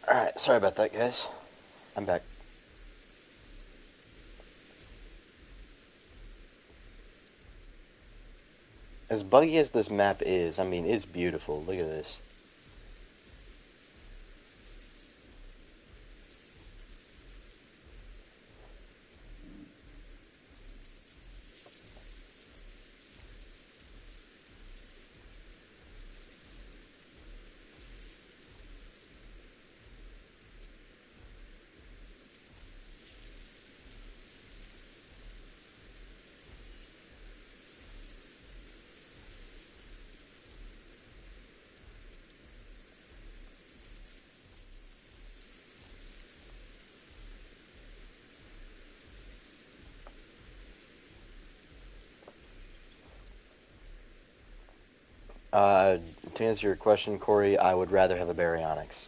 Alright, sorry about that, guys. I'm back. As buggy as this map is, I mean, it's beautiful. Look at this. Uh, to answer your question, Corey, I would rather have a Baryonyx.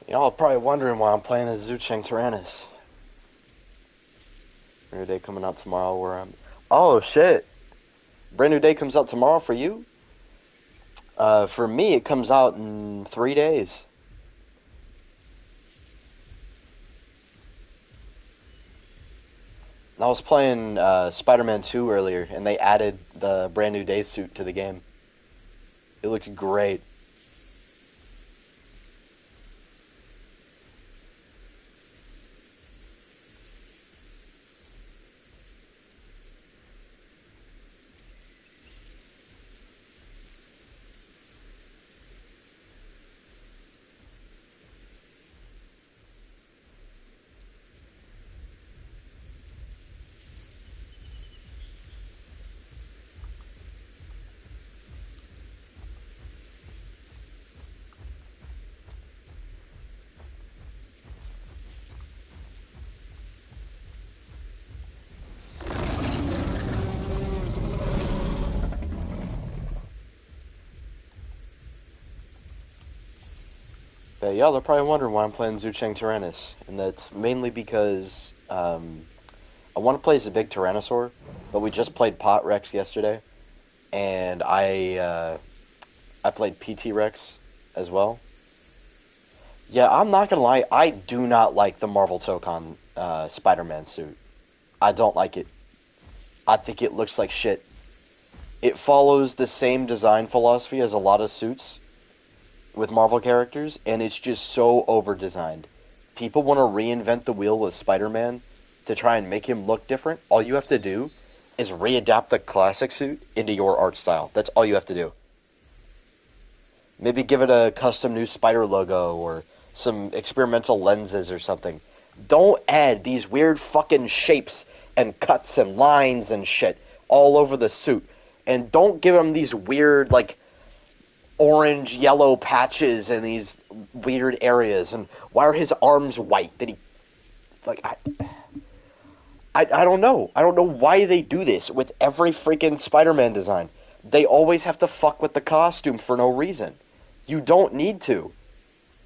Y'all are probably wondering why I'm playing as Zucheng Tyrannus. Brand new day coming out tomorrow where I'm... Oh, shit. Brand new day comes out tomorrow for you? For me, it comes out in 3 days. I was playing Spider-Man 2 earlier, and they added the brand new day suit to the game. It looks great. But y'all are probably wondering why I'm playing Zucheng Tyrannus, and that's mainly because I want to play as a big Tyrannosaur, but we just played Pot Rex yesterday, and I played PT Rex as well. Yeah, I'm not gonna lie, I do not like the Marvel Tokon Spider-Man suit. I don't like it. I think it looks like shit. It follows the same design philosophy as a lot of suits with Marvel characters, and it's just so over-designed. People want to reinvent the wheel with Spider-Man to try and make him look different. All you have to do is readapt the classic suit into your art style. That's all you have to do. Maybe give it a custom new spider logo or some experimental lenses or something. Don't add these weird fucking shapes and cuts and lines and shit all over the suit. And don't give him these weird, like, orange yellow patches in these weird areas. And why are his arms white? Did he, like, I don't know. I don't know why they do this with every freaking Spider-Man design. They always have to fuck with the costume for no reason. You don't need to.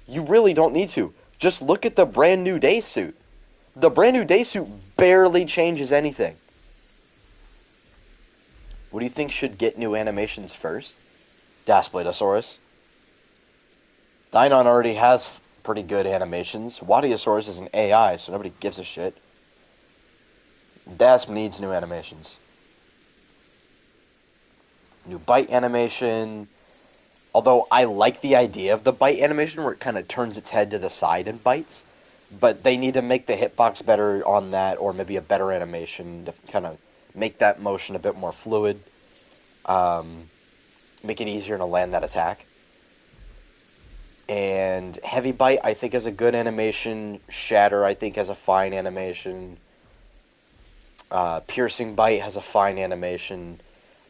You really don't need to. Just look at the brand new day suit. The brand new day suit barely changes anything. What do you think should get new animations first? Daspletosaurus. Dynon already has pretty good animations. Wadiosaurus is an AI, so nobody gives a shit. Dasp needs new animations. New bite animation. Although I like the idea of the bite animation where it kind of turns its head to the side and bites. But they need to make the hitbox better on that, or maybe a better animation to kind of make that motion a bit more fluid. Make it easier to land that attack. And Heavy Bite, I think, has a good animation. Shatter, I think, has a fine animation. Piercing Bite has a fine animation.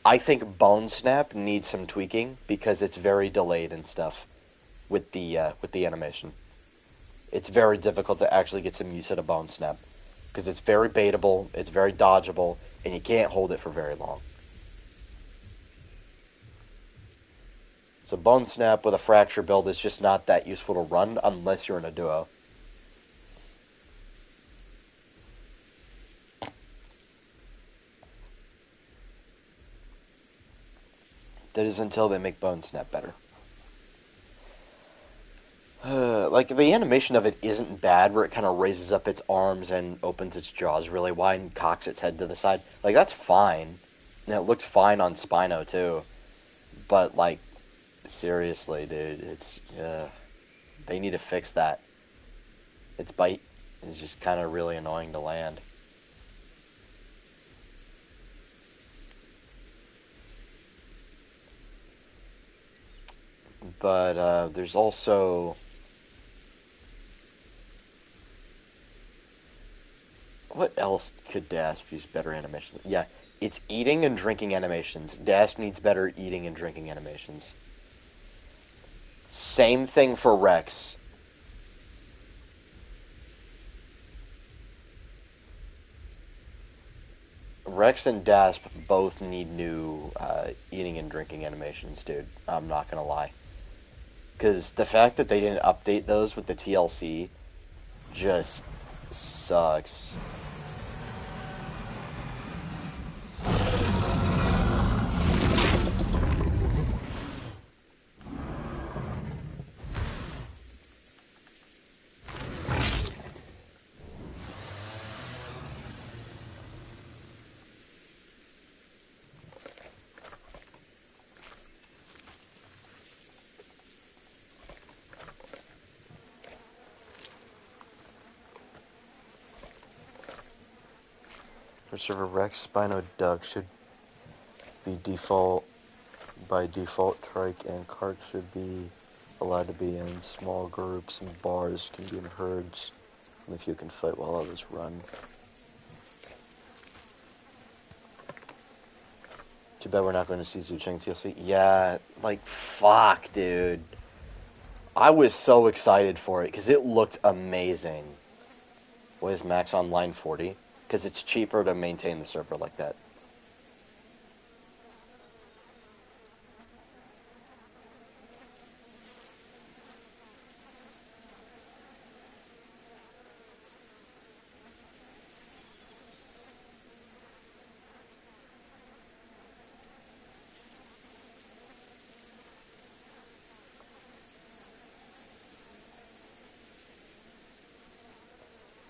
I think Bone Snap needs some tweaking because it's very delayed and stuff with the animation. It's very difficult to actually get some use out of Bone Snap. because it's very baitable, it's very dodgeable, and you can't hold it for very long. So Bone Snap with a Fracture build is just not that useful to run unless you're in a duo. That is until they make Bone Snap better. Like, the animation of it isn't bad, where it kind of raises up its arms and opens its jaws really wide and cocks its head to the side. Like, that's fine. And it looks fine on Spino, too. But, like, seriously, dude, it's, they need to fix that. Its bite is just kind of really annoying to land. But, there's also... What else could Dasp use better animations? Yeah, it's eating and drinking animations. Dasp needs better eating and drinking animations. Same thing for Rex. Rex and Dasp both need new eating and drinking animations, dude. I'm not gonna lie. Because the fact that they didn't update those with the TLC just sucks. For server Rex, Spino Duck should be default by default. Trike and Cart should be allowed to be in small groups, and bars can be in herds, and if you can fight while others run. Too bad we're not going to see Zhu Cheng TLC. Yeah, like, fuck, dude. I was so excited for it, because it looked amazing. What is max online 40? Because it's cheaper to maintain the server like that.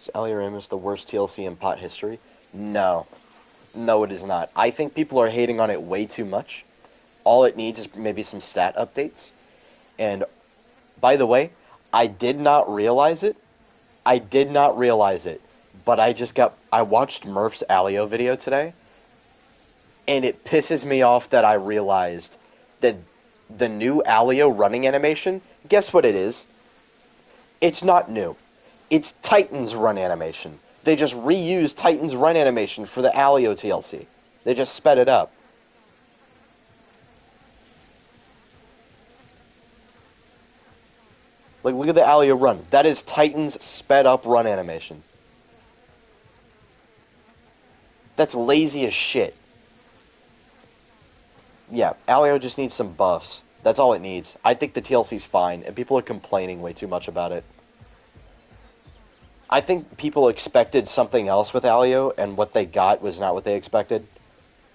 Is Alioramus the worst TLC in pot history? No. No, it is not. I think people are hating on it way too much. All it needs is maybe some stat updates. And, by the way, I did not realize it. But I watched Murph's Alio video today, and it pisses me off that I realized that the new Alio running animation, guess what it is? It's not new. It's Titan's run animation. They just reused Titan's run animation for the Alio TLC. They just sped it up. Like, look at the Alio run. That is Titan's sped up run animation. That's lazy as shit. Yeah, Alio just needs some buffs. That's all it needs. I think the TLC's fine, and people are complaining way too much about it. I think people expected something else with Alio, and what they got was not what they expected,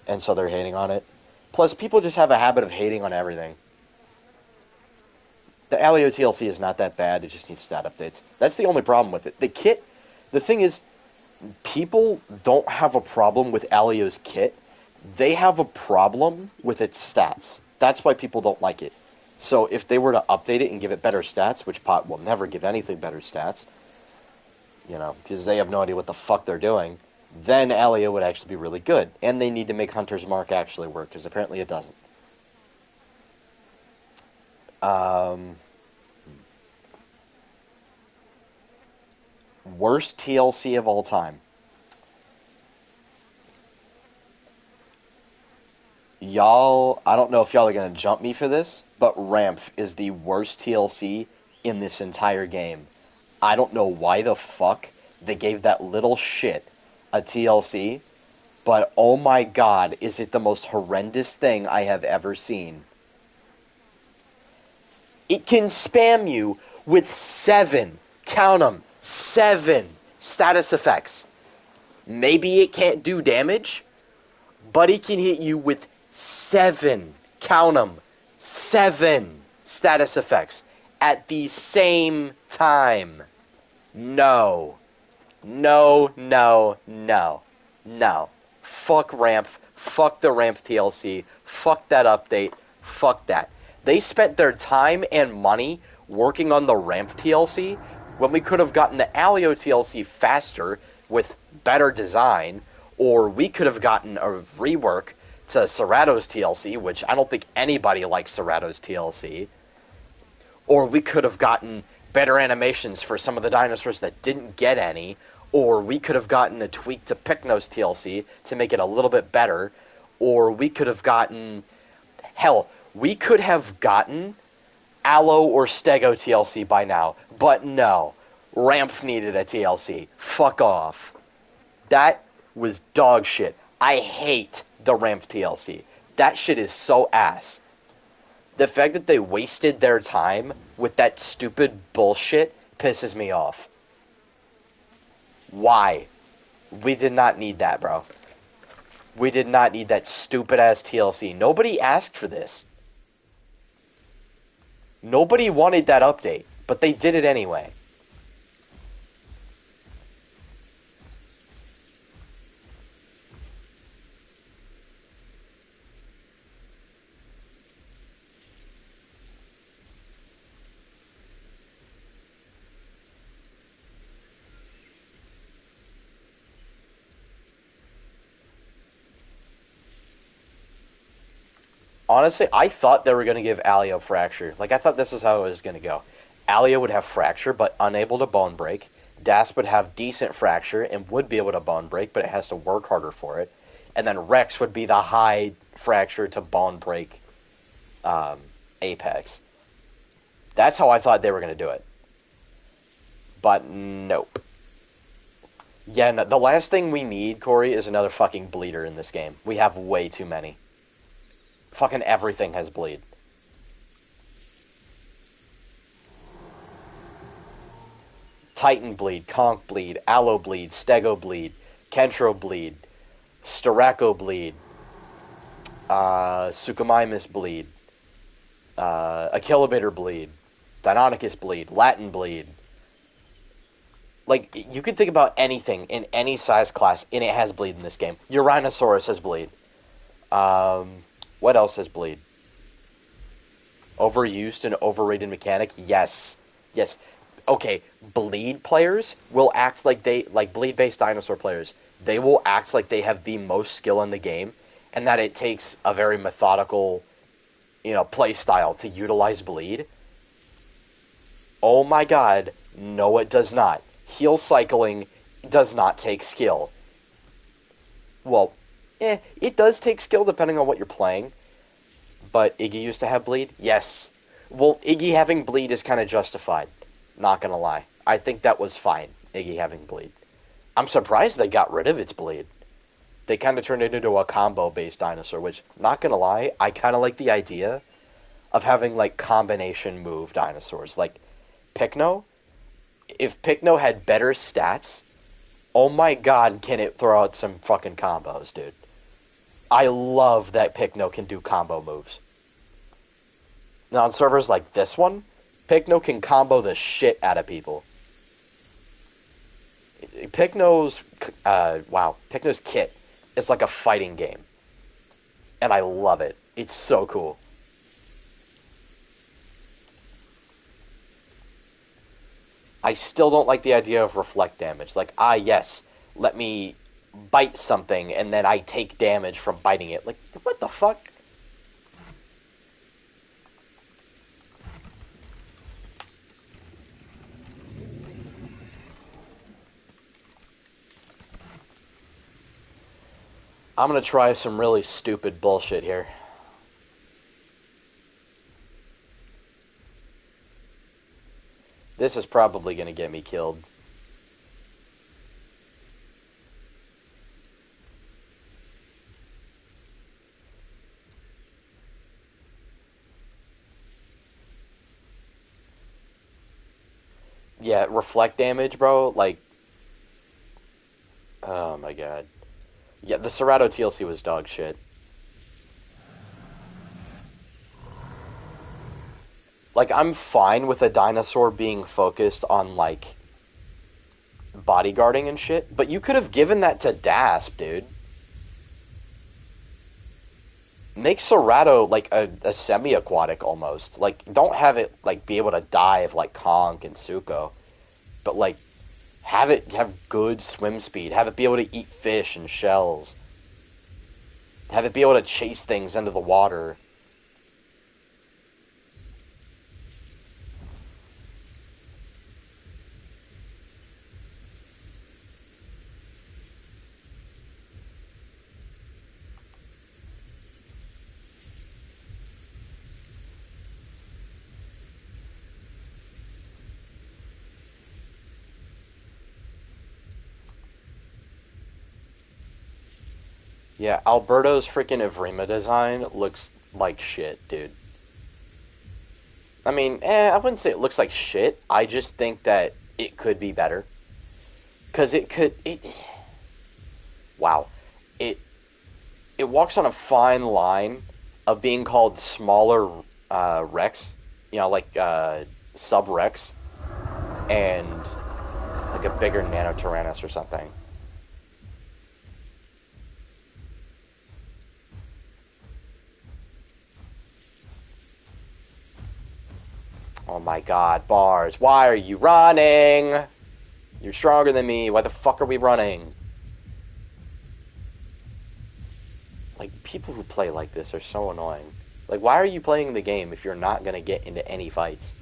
and so they're hating on it. Plus, people just have a habit of hating on everything. The Alio TLC is not that bad, it just needs stat updates. That's the only problem with it. The kit, the thing is, people don't have a problem with Alio's kit. They have a problem with its stats. That's why people don't like it. So if they were to update it and give it better stats, which Pot will never give anything better stats, you know, because they have no idea what the fuck they're doing, then Alio would actually be really good. And they need to make Hunter's Mark actually work, because apparently it doesn't. Worst TLC of all time. Y'all, I don't know if y'all are going to jump me for this, but Ramph is the worst TLC in this entire game. I don't know why the fuck they gave that little shit a TLC, but oh my god, is it the most horrendous thing I have ever seen. It can spam you with 7, count them, 7 status effects. Maybe it can't do damage, but it can hit you with 7, count them, 7 status effects at the same time. No. No, no, no. No. Fuck Ramp. Fuck the Ramp TLC. Fuck that update. Fuck that. They spent their time and money working on the Ramp TLC when we could have gotten the Alio TLC faster with better design, or we could have gotten a rework to Cerato's TLC, which I don't think anybody likes Cerato's TLC, or we could have gotten better animations for some of the dinosaurs that didn't get any, or we could have gotten a tweak to Pycno's TLC to make it a little bit better, or we could have gotten... Hell, we could have gotten Allo or Stego TLC by now, but no. Ramp needed a TLC. Fuck off. That was dog shit. I hate the Ramp TLC. That shit is so ass. The fact that they wasted their time with that stupid bullshit pisses me off. Why? We did not need that, bro. We did not need that stupid-ass TLC. Nobody asked for this. Nobody wanted that update, but they did it anyway. Honestly, I thought they were going to give Alio Fracture. Like, I thought this is how it was going to go. Alio would have Fracture, but unable to Bone Break. Dasp would have decent Fracture and would be able to Bone Break, but it has to work harder for it. And then Rex would be the high Fracture to Bone Break Apex. That's how I thought they were going to do it. But nope. Yeah, no, the last thing we need, Corey, is another fucking bleeder in this game. We have way too many. Fucking everything has bleed. Titan bleed, Conch bleed, Allo bleed, Stego bleed, Kentro bleed, Sterako bleed, Suchomimus bleed, Achillobator bleed, Deinonychus bleed, Latin bleed. Like, you could think about anything in any size class, and it has bleed in this game. Uranosaurus has bleed. What else has bleed? Overused and overrated mechanic? Yes. Yes. Okay, bleed players will act like bleed-based dinosaur players, they will act like they have the most skill in the game, and that it takes a very methodical, play style to utilize bleed. Oh my god, no it does not. Heal cycling does not take skill. Well, it does take skill depending on what you're playing. But Iggy used to have bleed? Yes. Well, Iggy having bleed is kind of justified. Not gonna lie. I think that was fine, Iggy having bleed. I'm surprised they got rid of its bleed. They kind of turned it into a combo-based dinosaur, which, not gonna lie, I kind of like the idea of having, like, combination move dinosaurs. Like, Pycno? If Pycno had better stats, oh my god, can it throw out some fucking combos, dude. I love that Pycno can do combo moves. Now, on servers like this one, Pycno can combo the shit out of people. Pycno's kit is like a fighting game. And I love it. It's so cool. I still don't like the idea of reflect damage. Like, yes, let me bite something and then I take damage from biting it. Like, what the fuck? I'm gonna try some really stupid bullshit here. This is probably gonna get me killed. Yeah, reflect damage, bro. Like, oh my god. Yeah, the Cerato TLC was dog shit. Like, I'm fine with a dinosaur being focused on, like, bodyguarding and shit, but you could have given that to Dasp, dude. Make Cerato, like, a semi-aquatic almost. Like, don't have it, like, be able to dive like Conk and Suko, but, like, have it have good swim speed. Have it be able to eat fish and shells. Have it be able to chase things into the water. Yeah, Alberto's freaking Evrima design looks like shit, dude. I mean, I wouldn't say it looks like shit. I just think that it could be better. Because wow. It, it walks on a fine line of being called smaller Rex, like sub Rex, and like a bigger Nano Tyrannus or something. Oh my god, Bars, why are you running? You're stronger than me. Why the fuck are we running? Like, people who play like this are so annoying. Like, why are you playing the game if you're not gonna get into any fights?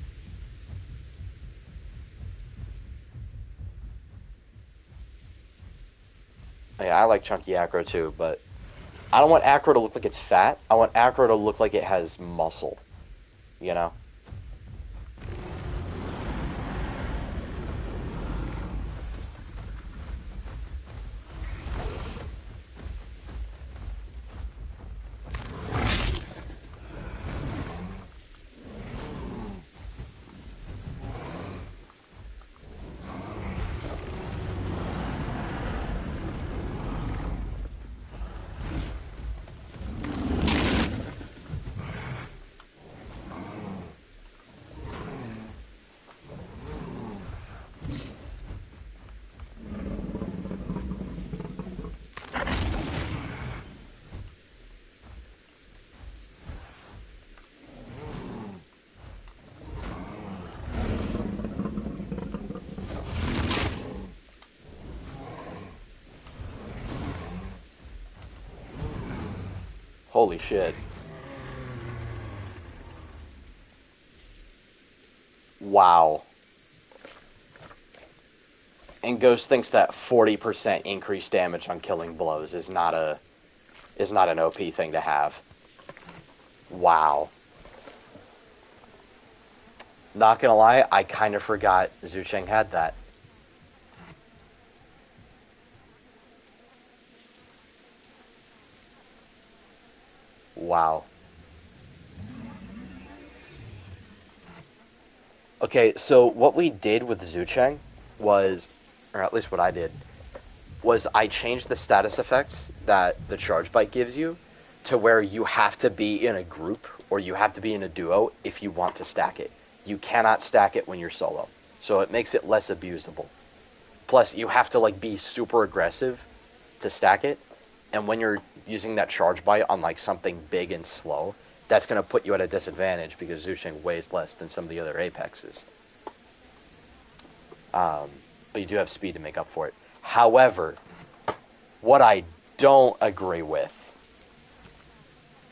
Yeah, I like chunky acro too, but I don't want acro to look like it's fat. I want acro to look like it has muscle. You know? Holy shit. Wow. And Ghost thinks that 40% increased damage on killing blows is not an OP thing to have. Wow. Not gonna lie, I kind of forgot Zhu Cheng had that. Wow. Okay, so what we did with Zhu Cheng was, or at least what I did, was I changed the status effects that the Charge Bite gives you to where you have to be in a group or you have to be in a duo if you want to stack it. You cannot stack it when you're solo. So it makes it less abusable. Plus, you have to like be super aggressive to stack it. And when you're using that Charge Bite on like something big and slow, that's going to put you at a disadvantage because Zhu Cheng weighs less than some of the other Apexes. But you do have speed to make up for it. However, what I don't agree with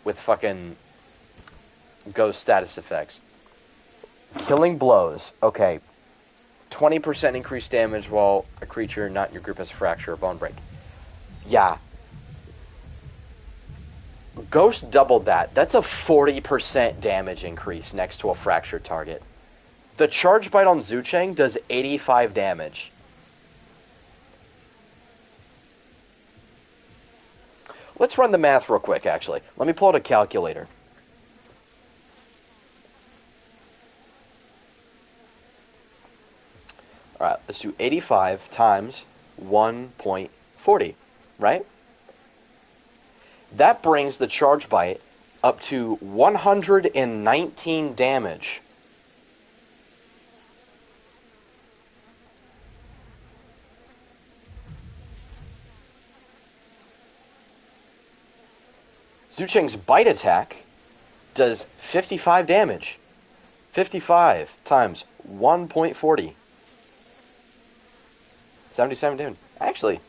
fucking Ghost status effects, killing blows, okay, 20% increased damage while a creature not in your group has a fracture or bone break. Yeah. Ghost doubled that. That's a 40% damage increase next to a fractured target. The Charge Bite on Zhu Cheng does 85 damage. Let's run the math real quick, actually. Let me pull out a calculator. Let's do 85 times 1.40, right? That brings the Charge Bite up to 119 damage. Zucheng's Bite attack does 55 damage. 55 times 1.40. 77 damage. Actually,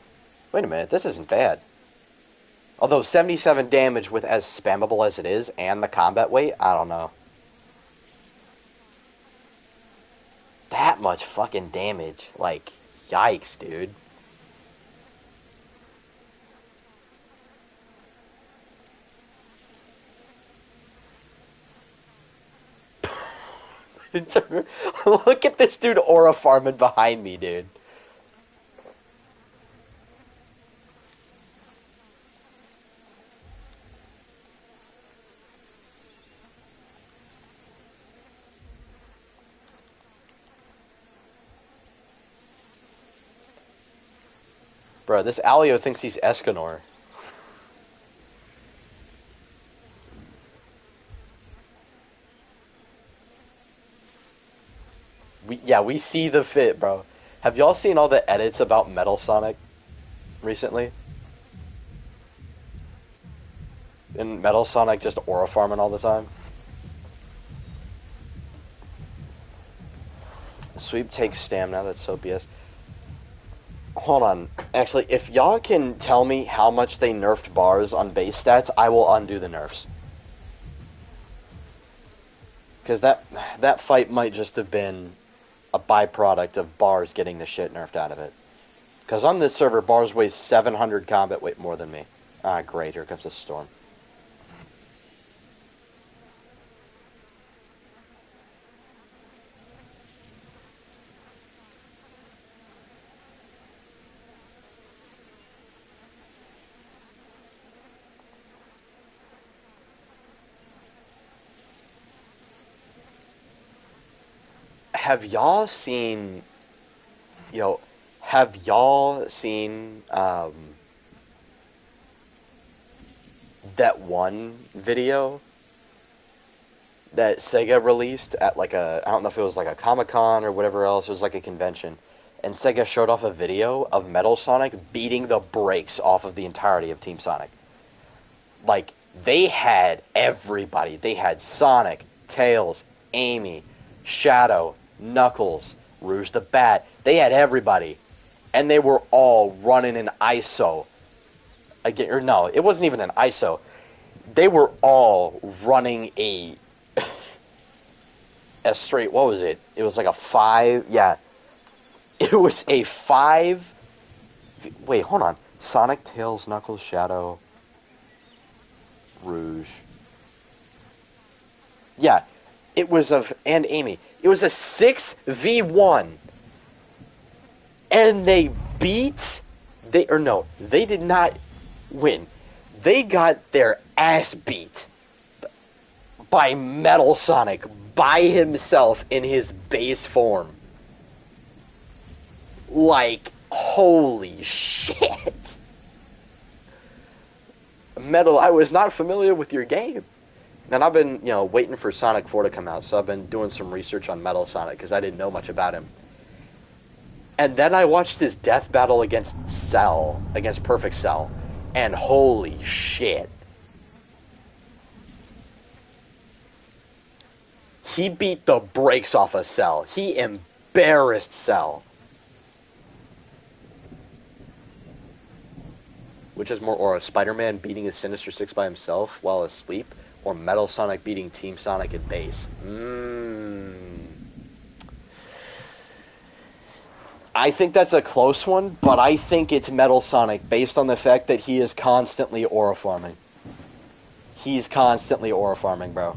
wait a minute, this isn't bad. Although 77 damage with as spammable as it is, and the combat weight, I don't know. That much fucking damage. Like, yikes, dude. Look at this dude aura farming behind me, dude. Bro, this Alio thinks he's Escanor. We see the fit, bro. Have y'all seen all the edits about Metal Sonic recently? And Metal Sonic just aura farming all the time? Sweep takes stamina, that's so BS. Hold on. Actually, if y'all can tell me how much they nerfed bars on base stats, I will undo the nerfs. Because that fight might just have been a byproduct of bars getting the shit nerfed out of it. Because on this server, bars weighs 700 combat weight more than me. Ah, great, here comes the storm. Have y'all seen, have y'all seen, that one video that Sega released at like I don't know if it was like a Comic-Con or whatever else, it was like a convention, and Sega showed off a video of Metal Sonic beating the brakes off of the entirety of Team Sonic. Like, they had everybody. They had Sonic, Tails, Amy, Shadow, Knuckles, Rouge the Bat. They had everybody. And they were all running an ISO. Again, or no, it wasn't even an ISO. They were all running a straight, what was it? It was like a 5, yeah. It was a 5, wait, hold on. Sonic, Tails, Knuckles, Shadow, Rouge. Yeah, it was and Amy. It was a 6v1. And they they did not win. They got their ass beat by Metal Sonic by himself in his base form. Like, holy shit. Metal, I was not familiar with your game. And I've been, waiting for Sonic 4 to come out, so I've been doing some research on Metal Sonic, because I didn't know much about him. And then I watched his death battle against Cell, against Perfect Cell, and holy shit. He beat the brakes off of Cell. He embarrassed Cell. Which is more, or Spider-Man beating his Sinister Six by himself while asleep, or Metal Sonic beating Team Sonic at base? I think that's a close one, but I think it's Metal Sonic based on the fact that he is constantly aura farming. He's constantly aura farming, bro.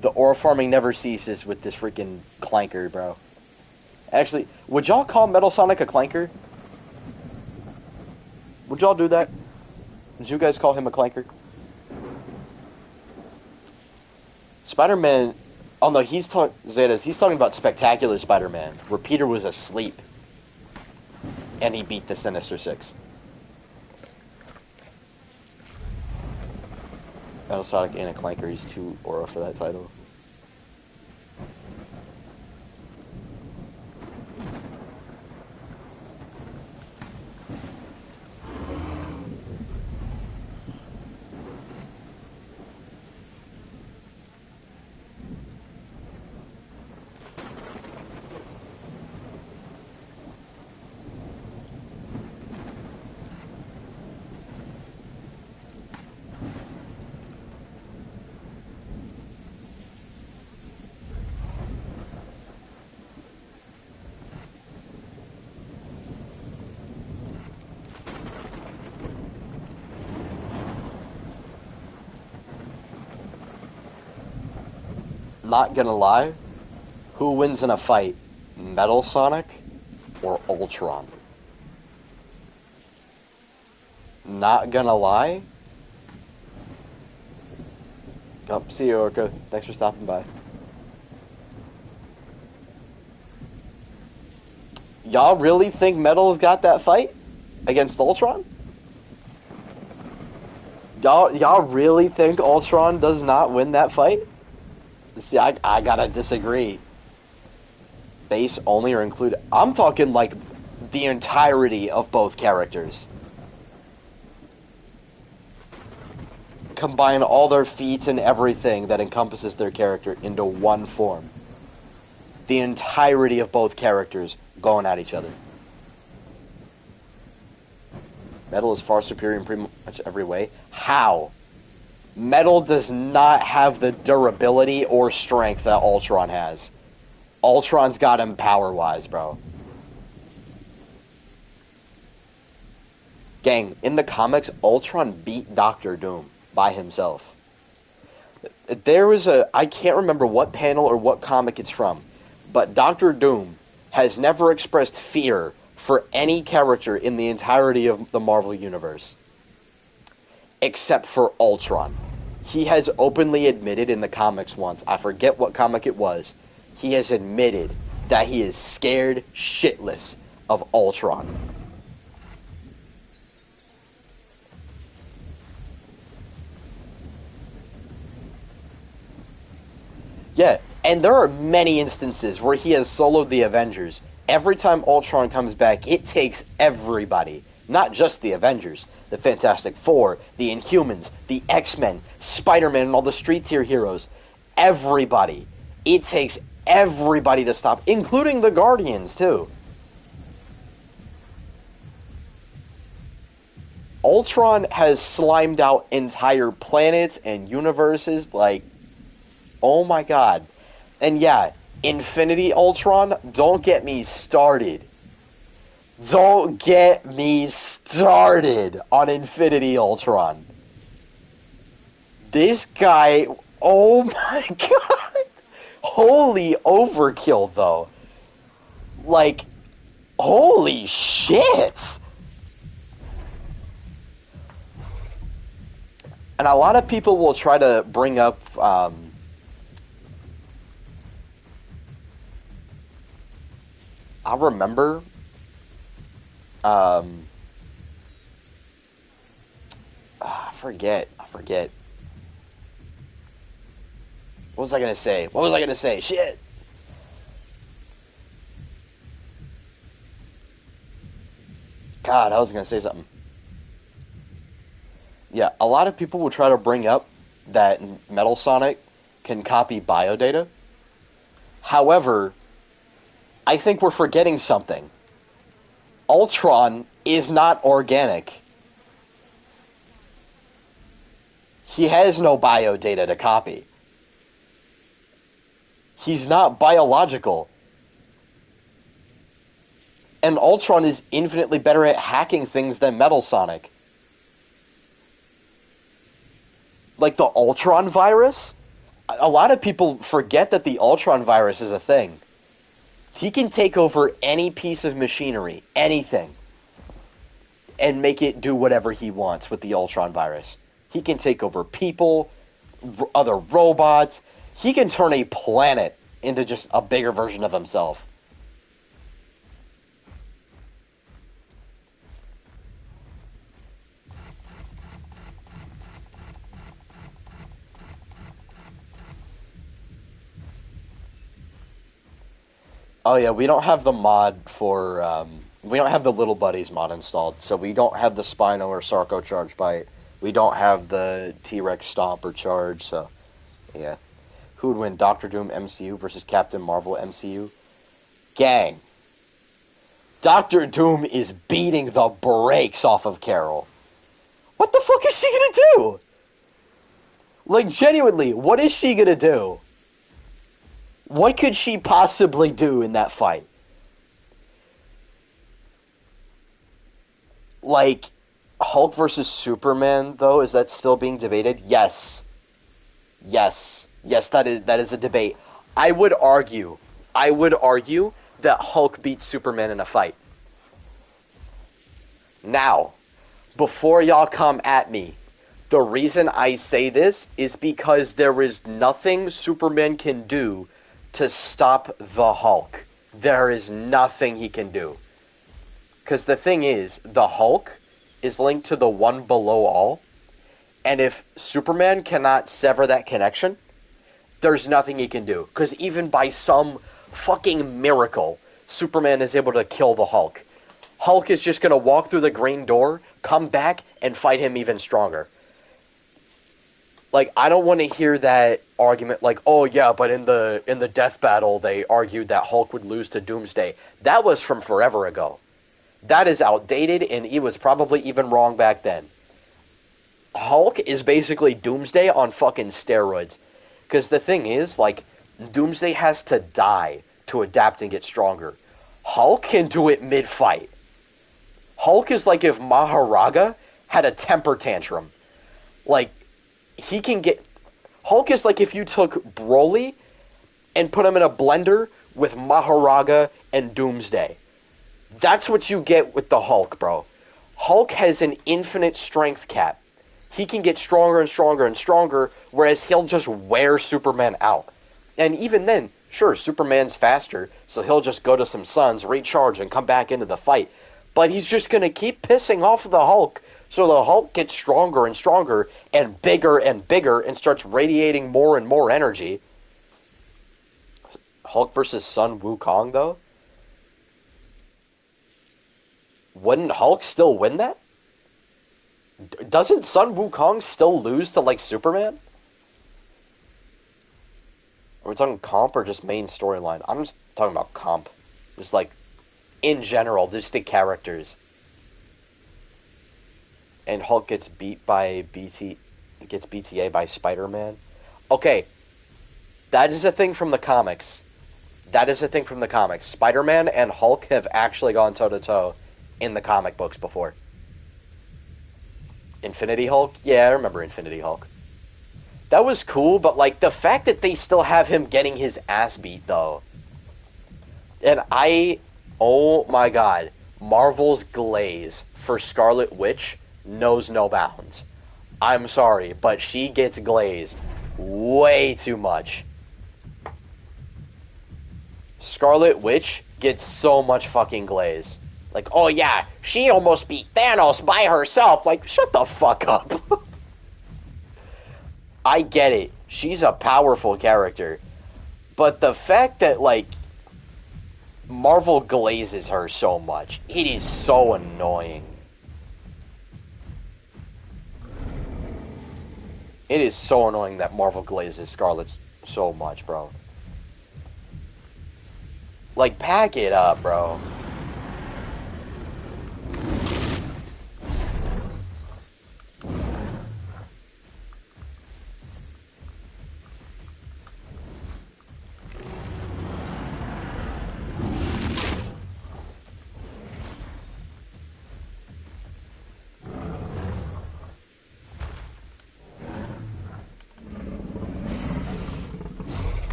The aura farming never ceases with this freaking clanker, bro. Actually, would y'all call Metal Sonic a clanker? Would y'all do that? Did you guys call him a clanker? Spider-Man Oh no, Zetas. He's talking about Spectacular Spider-Man, where Peter was asleep, and he beat the Sinister Six. Battlesonic and a Clanker. He's too aura for that title. Not gonna lie, who wins in a fight, Metal Sonic or Ultron? Not gonna lie. Oh, see you, Orca. Thanks for stopping by. Y'all really think Metal's got that fight against Ultron? Y'all really think Ultron does not win that fight? See, I gotta disagree. Base only or include... I'm talking, like, the entirety of both characters. Combine all their feats and everything that encompasses their character into one form. The entirety of both characters going at each other. Metal is far superior in pretty much every way. How? Metal does not have the durability or strength that Ultron has. Ultron's got him power-wise, bro. Gang, in the comics, Ultron beat Doctor Doom by himself. There was I can't remember what panel or what comic it's from, but Doctor Doom has never expressed fear for any character in the entirety of the Marvel Universe. Except for Ultron. He has openly admitted in the comics once, I forget what comic it was, he has admitted that he is scared shitless of Ultron. Yeah, and there are many instances where he has soloed the Avengers. Every time Ultron comes back, it takes everybody, not just the Avengers, the Fantastic Four, the Inhumans, the X-Men, Spider-Man, and all the street tier heroes. Everybody. It takes everybody to stop, including the Guardians, too. Ultron has slimed out entire planets and universes, like, oh my god. And yeah, Infinity Ultron, don't get me started. Don't get me started on Infinity Ultron. This guy, oh my god. Holy overkill, though. Like, holy shit. And a lot of people will try to bring up, I remember, I forget. What was I gonna say? Shit! God, I was gonna say something. Yeah, a lot of people will try to bring up that Metal Sonic can copy biodata. However, I think we're forgetting something. Ultron is not organic. He has no biodata to copy. He's not biological. And Ultron is infinitely better at hacking things than Metal Sonic. Like the Ultron virus? A lot of people forget that the Ultron virus is a thing. He can take over any piece of machinery, anything, and make it do whatever he wants with the Ultron virus. He can take over people, other robots. He can turn a planet into just a bigger version of himself. Oh yeah, we don't have the mod for, we don't have the Little Buddies mod installed, so we don't have the Spino or Sarco charge bite. We don't have the T-Rex stomp or charge, so, yeah. Who would win, Doctor Doom MCU versus Captain Marvel MCU? Gang. Doctor Doom is beating the brakes off of Carol. What the fuck is she gonna do? Like, genuinely, what is she gonna do? What could she possibly do in that fight? Like, Hulk versus Superman, though, is that still being debated? Yes. Yes. Yes, that is a debate. I would argue that Hulk beats Superman in a fight. Now, before y'all come at me, the reason I say this is because there is nothing Superman can do to stop the Hulk. There is nothing he can do. Because the thing is, the Hulk is linked to the one below all, and if Superman cannot sever that connection, there's nothing he can do. Because even by some fucking miracle, Superman is able to kill the Hulk. Hulk is just going to walk through the green door, come back, and fight him even stronger. Like, I don't want to hear that argument like, oh yeah, but in the death battle, they argued that Hulk would lose to Doomsday. That was from forever ago. That is outdated, and he was probably even wrong back then. Hulk is basically Doomsday on fucking steroids. Because the thing is, like, Doomsday has to die to adapt and get stronger. Hulk can do it mid-fight. Hulk is like if Maharaga had a temper tantrum. Like, he can get... Hulk is like if you took Broly and put him in a blender with Maharaga and Doomsday. That's what you get with the Hulk, bro. Hulk has an infinite strength cap. He can get stronger and stronger and stronger, whereas he'll just wear Superman out. And even then, sure, Superman's faster, so he'll just go to some suns, recharge, and come back into the fight. But he's just going to keep pissing off the Hulk, so the Hulk gets stronger and stronger, and bigger, and starts radiating more and more energy. Hulk versus Sun Wukong, though? Wouldn't Hulk still win that? Doesn't Sun Wukong still lose to, like, Superman? Are we talking comp or just main storyline? I'm just talking about comp. Just, like, in general, just the characters. And Hulk gets beat by gets BTA by Spider-Man. Okay, that is a thing from the comics. Spider-Man and Hulk have actually gone toe-to-toe in the comic books before. Infinity Hulk? Yeah, I remember Infinity Hulk. That was cool, but, like, the fact that they still have him getting his ass beat, though. And oh my god, Marvel's glaze for Scarlet Witch knows no bounds. I'm sorry, but she gets glazed way too much. Scarlet Witch gets so much fucking glaze. Like, oh yeah, she almost beat Thanos by herself. Like, shut the fuck up. I get it. She's a powerful character. But the fact that, like, Marvel glazes her so much, it is so annoying. It is so annoying that Marvel glazes Scarlet so much, bro. Like, pack it up, bro.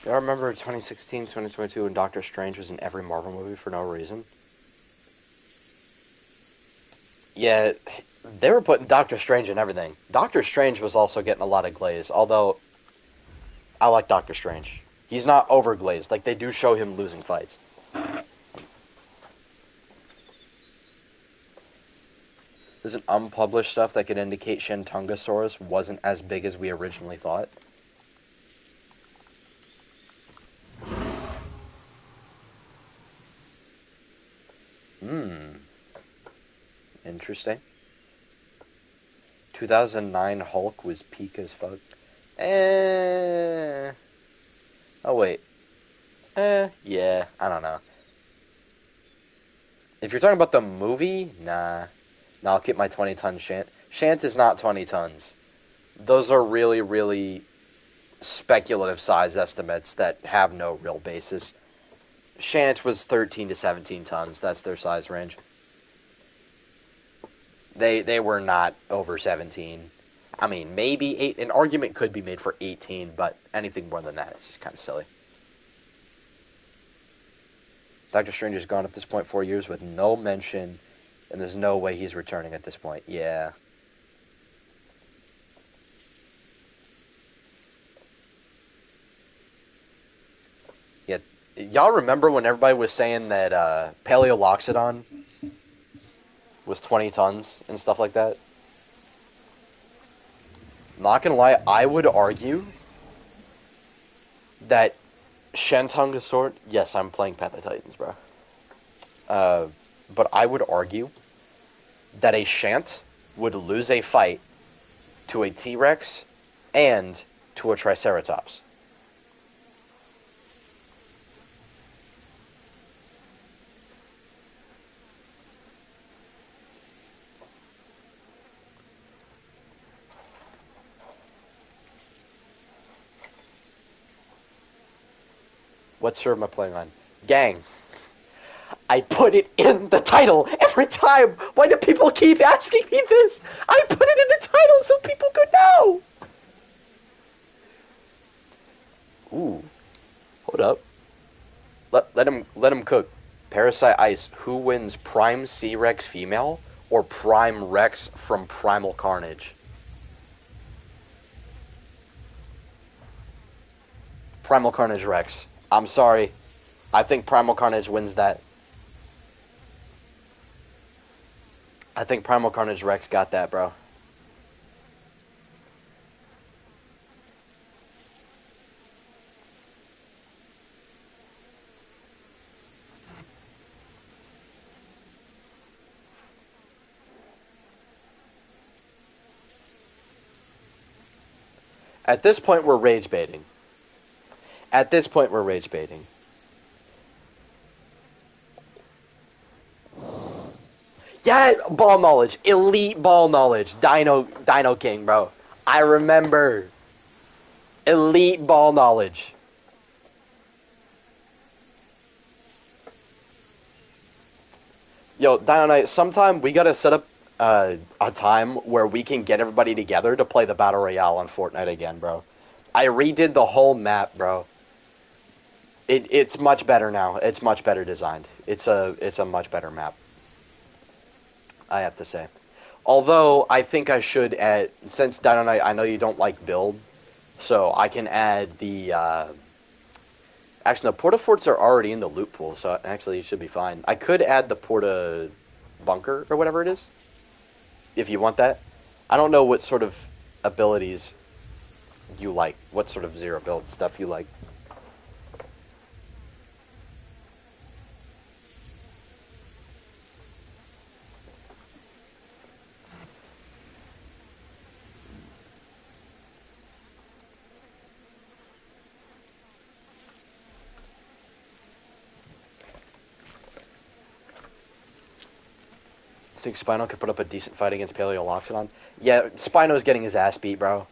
I remember 2016, 2022 when Doctor Strange was in every Marvel movie for no reason. Yeah, they were putting Doctor Strange in everything. Doctor Strange was also getting a lot of glaze, although I like Doctor Strange. He's not overglazed. Like, they do show him losing fights. There's an unpublished stuff that could indicate Shantungosaurus wasn't as big as we originally thought. Interesting. 2009 Hulk was peak as fuck. Oh, wait. Yeah, I don't know. If you're talking about the movie, nah. I'll keep my 20-ton Shant. Shant is not 20 tons. Those are really, really speculative size estimates that have no real basis. Shant was 13 to 17 tons. That's their size range. They were not over 17. I mean, maybe 8. An argument could be made for 18, but anything more than that is just kind of silly. Doctor Strange is gone at this point 4 years with no mention, and there's no way he's returning at this point. Yeah. Yeah. Y'all remember when everybody was saying that Paleoloxodon was 20 tons and stuff like that? Not gonna lie, I would argue that Shantungosaurus... Yes, I'm playing Path of Titans, bro. But I would argue that a Shant would lose a fight to a T-Rex and to a Triceratops. What server am I playing on? Gang. I put it in the title every time. Why do people keep asking me this? I put it in the title so people could know. Ooh. Hold up. Let him cook. Parasite Ice. Who wins, Prime C-Rex female or Prime Rex from Primal Carnage? Primal Carnage Rex. I'm sorry. I think Primal Carnage wins that. I think Primal Carnage Rex got that, bro. At this point, we're rage baiting. At this point, we're rage baiting. Yeah, ball knowledge. Elite ball knowledge. Dino King, bro. I remember. Elite ball knowledge. Yo, Dino Knight, sometime we gotta set up a time where we can get everybody together to play the Battle Royale on Fortnite again, bro. I redid the whole map, bro. It's much better now. It's much better designed. It's a much better map, I have to say. Although, I think I should add, since Dino Knight, I know you don't like build, so I can add the, actually, no, Porta Forts are already in the loot pool, so actually it should be fine. I could add the Porta Bunker, or whatever it is, if you want that. I don't know what sort of abilities you like, what sort of zero build stuff you like. Think Spino could put up a decent fight against Paleoloxodon? Yeah, Spino's getting his ass beat, bro.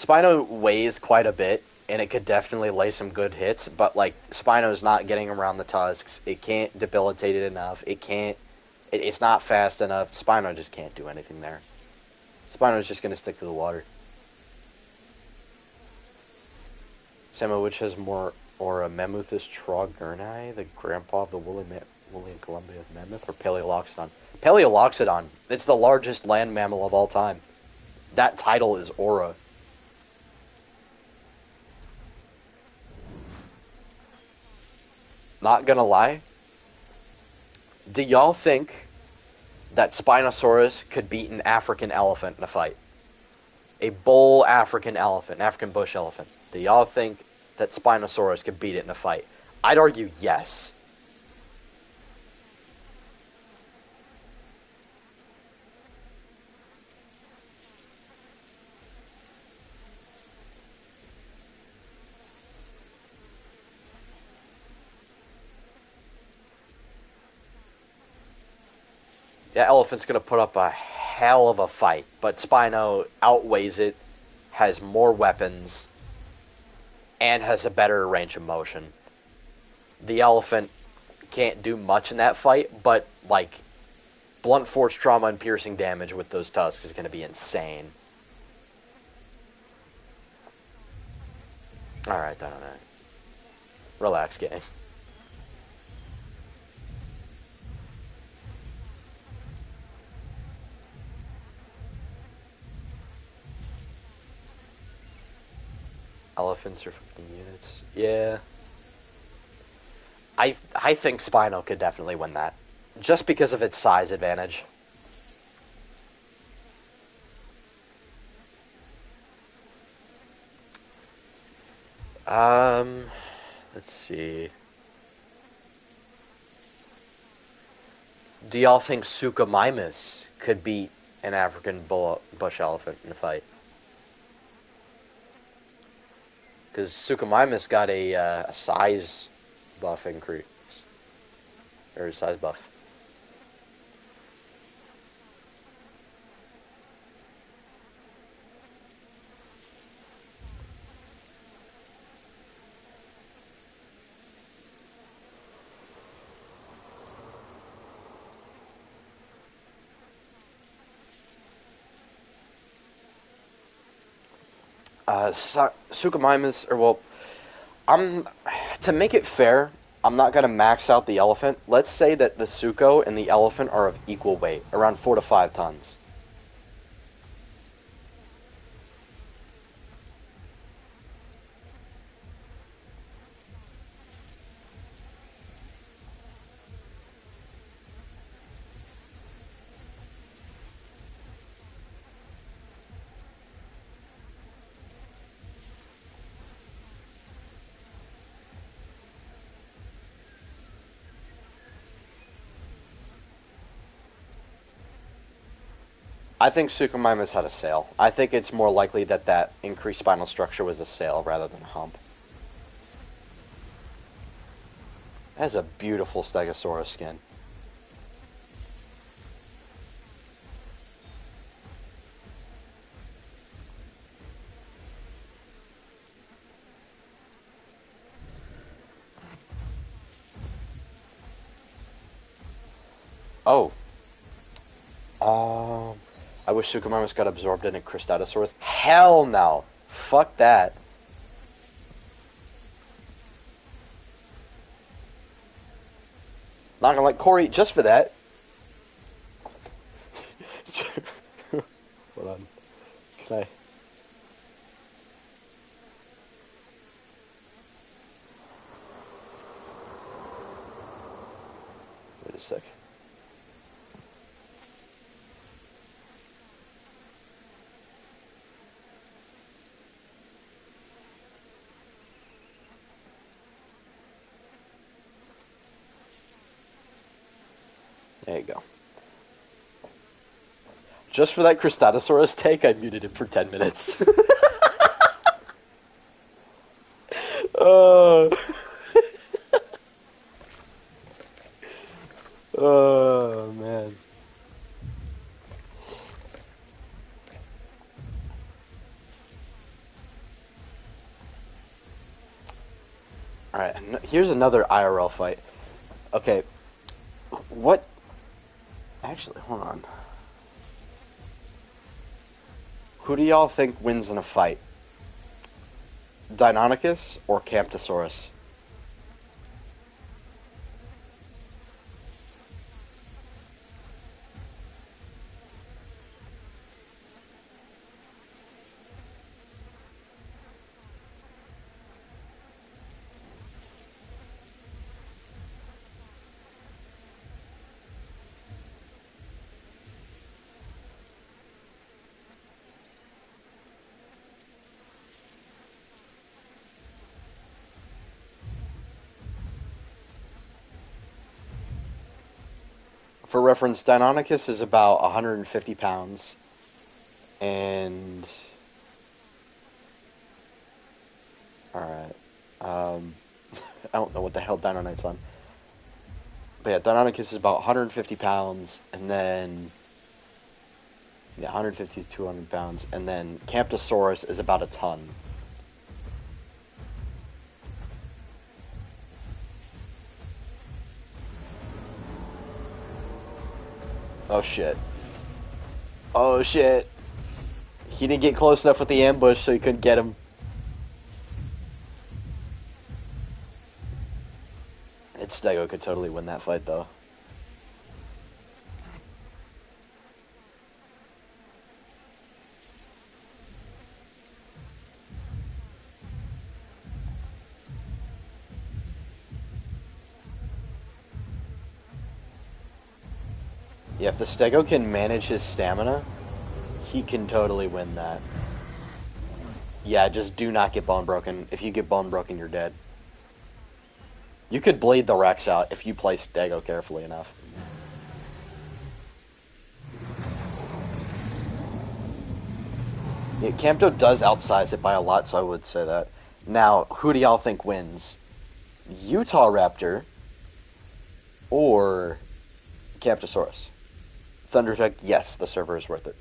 Spino weighs quite a bit, and it could definitely lay some good hits, but, like, Spino's not getting around the tusks. It can't debilitate it enough. It's not fast enough. Spino just can't do anything there. Spino's just going to stick to the water. Samuel, which has more Or a Mammuthus trogurni, the grandpa of the woolly and Columbian mammoth, or Paleoloxodon? Paleoloxodon. It's the largest land mammal of all time. That title is Aura. Not gonna lie. Do y'all think that Spinosaurus could beat an African elephant in a fight? A bull African elephant, an African bush elephant. Do y'all think that Spinosaurus could beat it in a fight? I'd argue yes. Yeah, elephant's gonna put up a hell of a fight, but Spino outweighs it, has more weapons, and has a better range of motion. The elephant can't do much in that fight, but like blunt force trauma and piercing damage with those tusks is gonna be insane. Alright, alright. Relax, game. Elephants are 15 units. Yeah. I think Spino could definitely win that. Just because of its size advantage. Let's see. Do y'all think Suchomimus could beat an African bush elephant in a fight? Because Suchomimus got a size buff increase. Or size buff. Suchomimus, or well, to make it fair, I'm not gonna max out the elephant. Let's say that the Sucho and the elephant are of equal weight, around 4 to 5 tons. I think Suchomimus had a sail. I think it's more likely that that increased spinal structure was a sail rather than a hump. That is a beautiful Stegosaurus skin. Oh. I wish Suchomimus got absorbed in a Cristatosaurus. Hell no. Fuck that. Not gonna like Corey just for that. Hold on. Can I? Wait a sec. There you go. Just for that Cristatosaurus take, I muted him for 10 minutes. Oh. Oh, man. Alright, here's another IRL fight. Okay. What? Actually, hold on. Who do y'all think wins in a fight? Deinonychus or Camptosaurus? For reference, Deinonychus is about 150 pounds, and alright, I don't know what the hell Deinonychus on. But yeah, Deinonychus is about 150 pounds, and then, yeah, 150 to 200 pounds, and then Camptosaurus is about a ton. Oh shit. Oh shit. He didn't get close enough with the ambush, so he couldn't get him. Stego could totally win that fight, though. Yeah, if the Stego can manage his stamina, he can totally win that. Yeah, just do not get bone broken. If you get bone broken, you're dead. You could bleed the Rex out if you play Stego carefully enough. Yeah, Campto does outsize it by a lot, so I would say that. Now, who do y'all think wins? Utahraptor or Camptosaurus? Thundertech, yes, the server is worth it.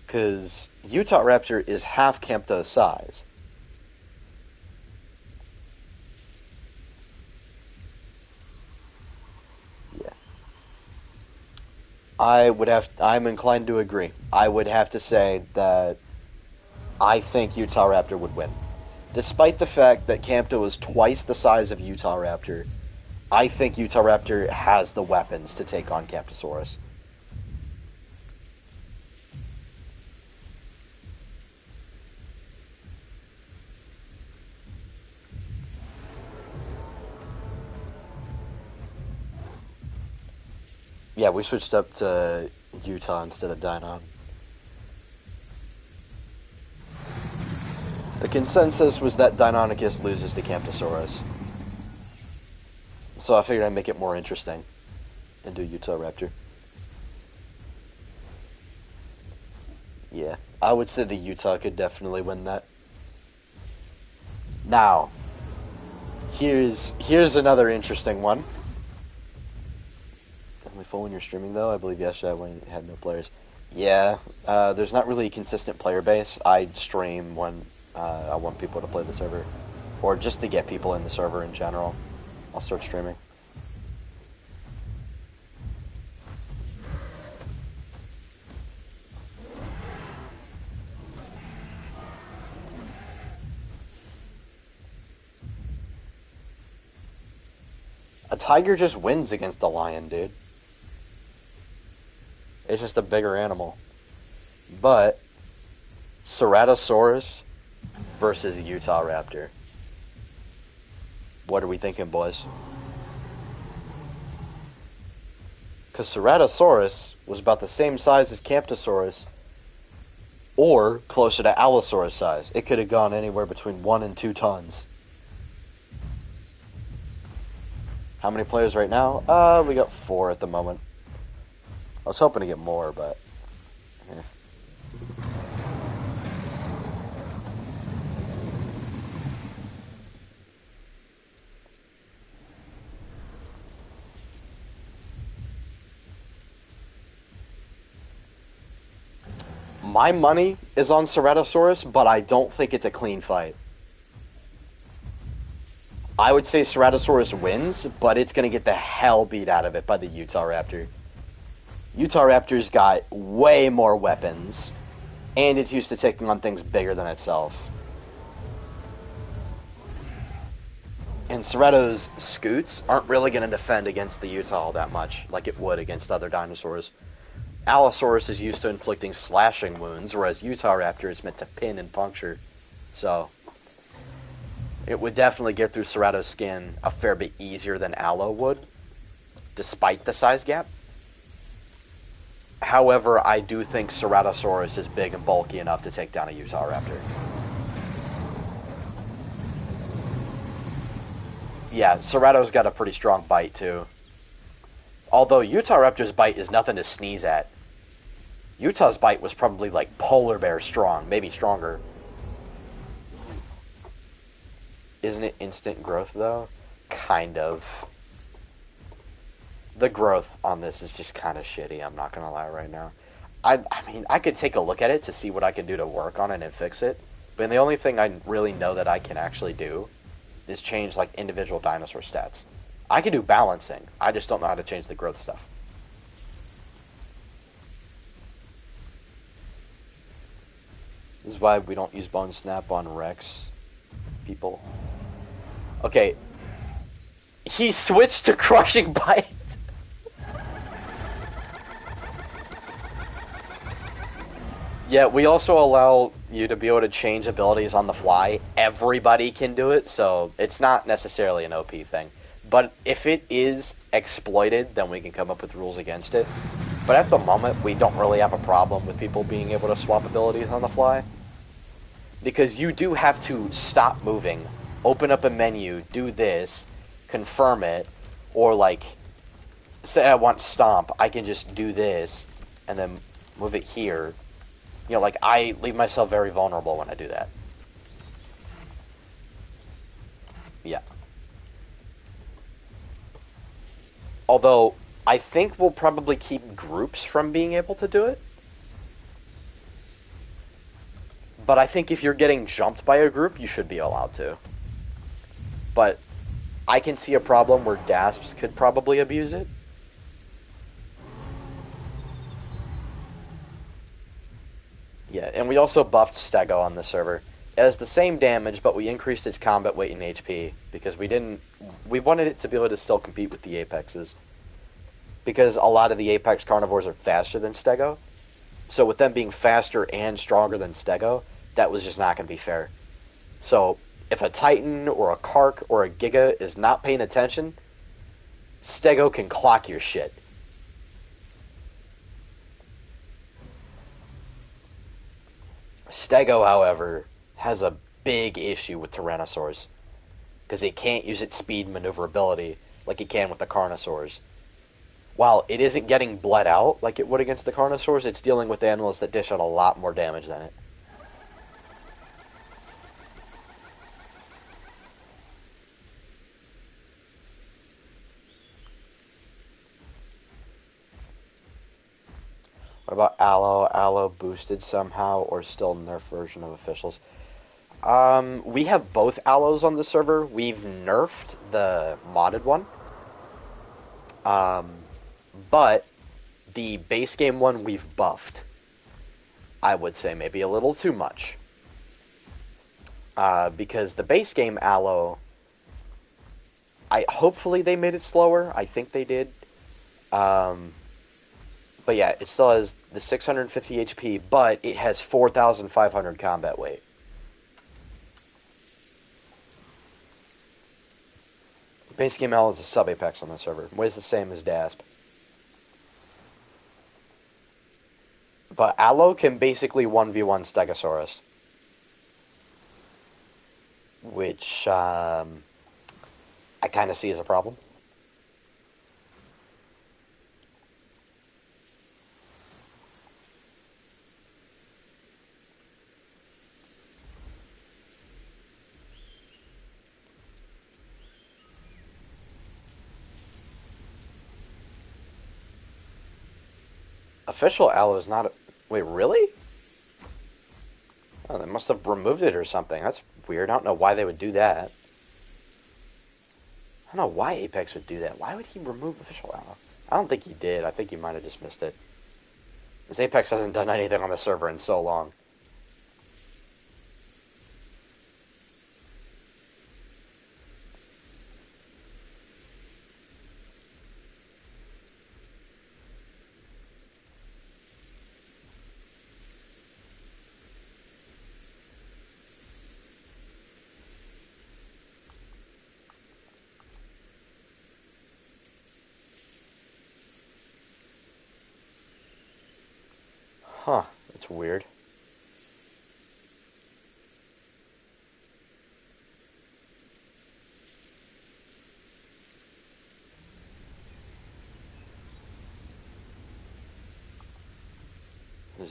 Because Utahraptor is half Campto's size. Yeah. I'm inclined to agree. I would have to say that I think Utahraptor would win. Despite the fact that Campto is twice the size of Utahraptor, I think Utahraptor has the weapons to take on Camptosaurus. Yeah, we switched up to Utah instead of Dynon. The consensus was that Deinonychus loses to Camptosaurus. So I figured I'd make it more interesting and do Utahraptor. Yeah, I would say the Utah could definitely win that. Now, here's another interesting one. Only full when you're streaming, though? I believe yesterday when you had no players. Yeah, there's not really a consistent player base. I stream when I want people to play the server. Or just to get people in the server in general. I'll start streaming. A tiger just wins against a lion, dude. It's just a bigger animal. But Ceratosaurus versus Utahraptor. What are we thinking, boys? Because Ceratosaurus was about the same size as Camptosaurus, or closer to Allosaurus size. It could have gone anywhere between 1 and 2 tons. How many players right now? We got 4 at the moment. I was hoping to get more, but... yeah. My money is on Ceratosaurus, but I don't think it's a clean fight. I would say Ceratosaurus wins, but it's going to get the hell beat out of it by the Utahraptor. Utahraptor's got way more weapons, and it's used to taking on things bigger than itself. And Cerato's scoots aren't really going to defend against the Utah all that much, like it would against other dinosaurs. Allosaurus is used to inflicting slashing wounds, whereas Utahraptor is meant to pin and puncture. So, it would definitely get through Cerato's skin a fair bit easier than Allo would, despite the size gap. However, I do think Ceratosaurus is big and bulky enough to take down a Utahraptor. Yeah, Cerato's got a pretty strong bite, too. Although Utah Raptor's bite is nothing to sneeze at. Utah's bite was probably like polar bear strong, maybe stronger. Isn't it instant growth, though? Kind of. The growth on this is just kind of shitty, I'm not going to lie right now. I mean, I could take a look at it to see what I can do to work on it and fix it, but the only thing I really know that I can actually do is change, like, individual dinosaur stats. I can do balancing, I just don't know how to change the growth stuff. This is why we don't use Bone Snap on Rex people. Okay. He switched to Crushing Bite. Yeah, we also allow you to be able to change abilities on the fly. Everybody can do it, so it's not necessarily an OP thing. But if it is exploited, then we can come up with rules against it. But at the moment, we don't really have a problem with people being able to swap abilities on the fly. Because you do have to stop moving, open up a menu, do this, confirm it, or like, say I want Stomp, I can just do this, and then move it here. You know, like, I leave myself very vulnerable when I do that. Yeah. Although, I think we'll probably keep groups from being able to do it. But I think if you're getting jumped by a group, you should be allowed to. But I can see a problem where DASPs could probably abuse it. Yeah, and we also buffed Stego on the server. It has the same damage, but we increased its combat weight and HP because we wanted it to be able to still compete with the Apexes. Because a lot of the Apex carnivores are faster than Stego. So with them being faster and stronger than Stego, that was just not going to be fair. So if a Titan or a Kark or a Giga is not paying attention, Stego can clock your shit. Stego, however, has a big issue with Tyrannosaurs because it can't use its speed and maneuverability like it can with the Carnosaurs. While it isn't getting bled out like it would against the Carnosaurs, it's dealing with animals that dish out a lot more damage than it. What about Aloe? Aloe boosted somehow or still nerf version of officials? We have both Aloes on the server. We've nerfed the modded one. But the base game one we've buffed. I would say maybe a little too much. Because the base game Aloe, hopefully they made it slower. I think they did. But yeah, it still has the 650 HP, but it has 4,500 combat weight. Base game Aloe is a sub-apex on the server. Weighs the same as DASP. But Aloe can basically 1v1 Stegosaurus. Which, I kind of see as a problem. Official Aloe is not... Wait, really? Oh, they must have removed it or something. That's weird. I don't know why they would do that. I don't know why Apex would do that. Why would he remove official Aloe? I don't think he did. I think he might have just missed it. Because Apex hasn't done anything on the server in so long. Huh, that's weird.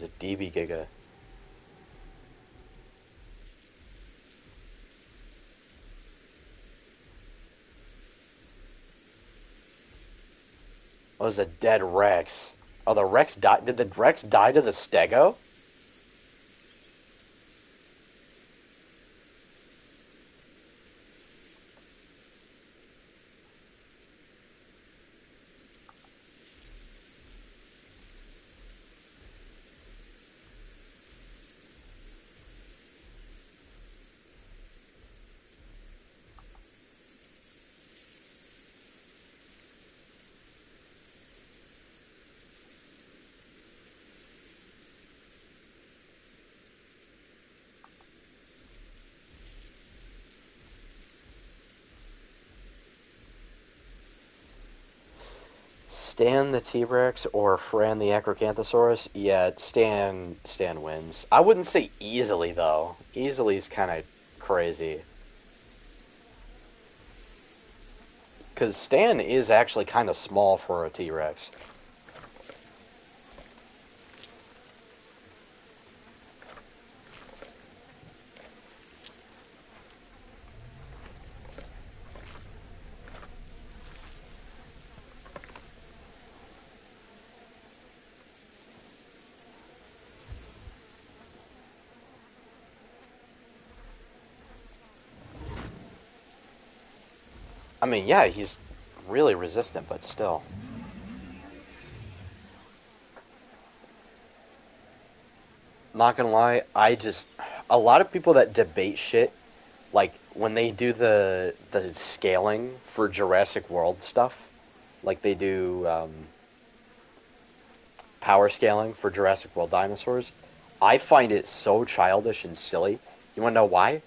was a DB Giga. Oh, it was a dead Rex. Oh, the Rex died. Did the Rex die to the Stego? Stan the T-Rex or Fran the Acrocanthosaurus? Yeah, Stan wins. I wouldn't say easily though. Easily is kind of crazy. Because Stan is actually kind of small for a T-Rex. I mean, yeah, he's really resistant, but still. Not gonna lie, a lot of people that debate shit, like when they do the scaling for Jurassic World stuff, like they do power scaling for Jurassic World dinosaurs, I find it so childish and silly. You wanna know why?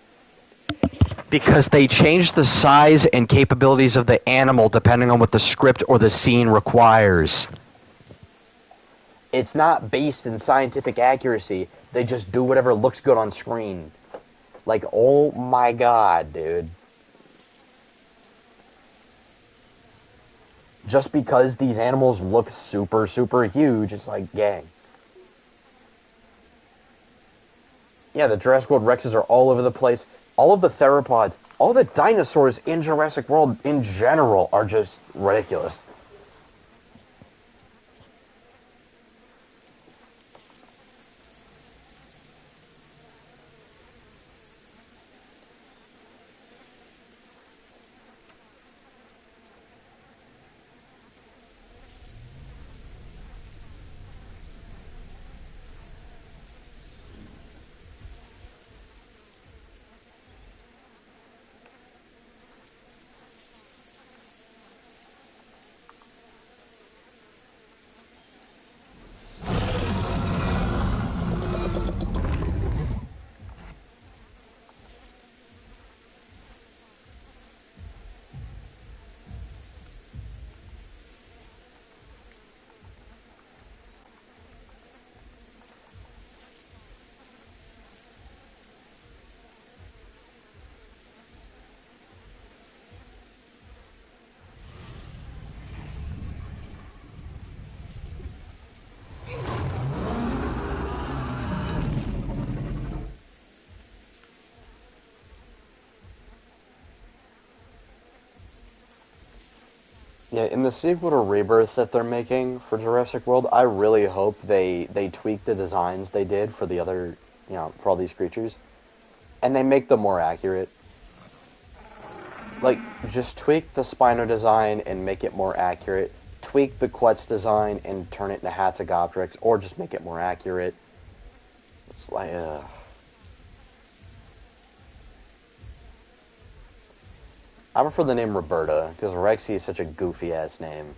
Because they change the size and capabilities of the animal depending on what the script or the scene requires. It's not based in scientific accuracy. They just do whatever looks good on screen. Like, oh my god, dude. Just because these animals look super, super huge, it's like, gang. Yeah, the Jurassic World Rexes are all over the place. All of the theropods, all the dinosaurs in Jurassic World in general are just ridiculous. Yeah, in the sequel to Rebirth that they're making for Jurassic World, I really hope they tweak the designs they did for the other, for all these creatures, and they make them more accurate. Like, just tweak the Spino design and make it more accurate. Tweak the Quetz design and turn it into Hatzegopteryx, or just make it more accurate. It's like, I prefer the name Roberta, because Rexy is such a goofy-ass name.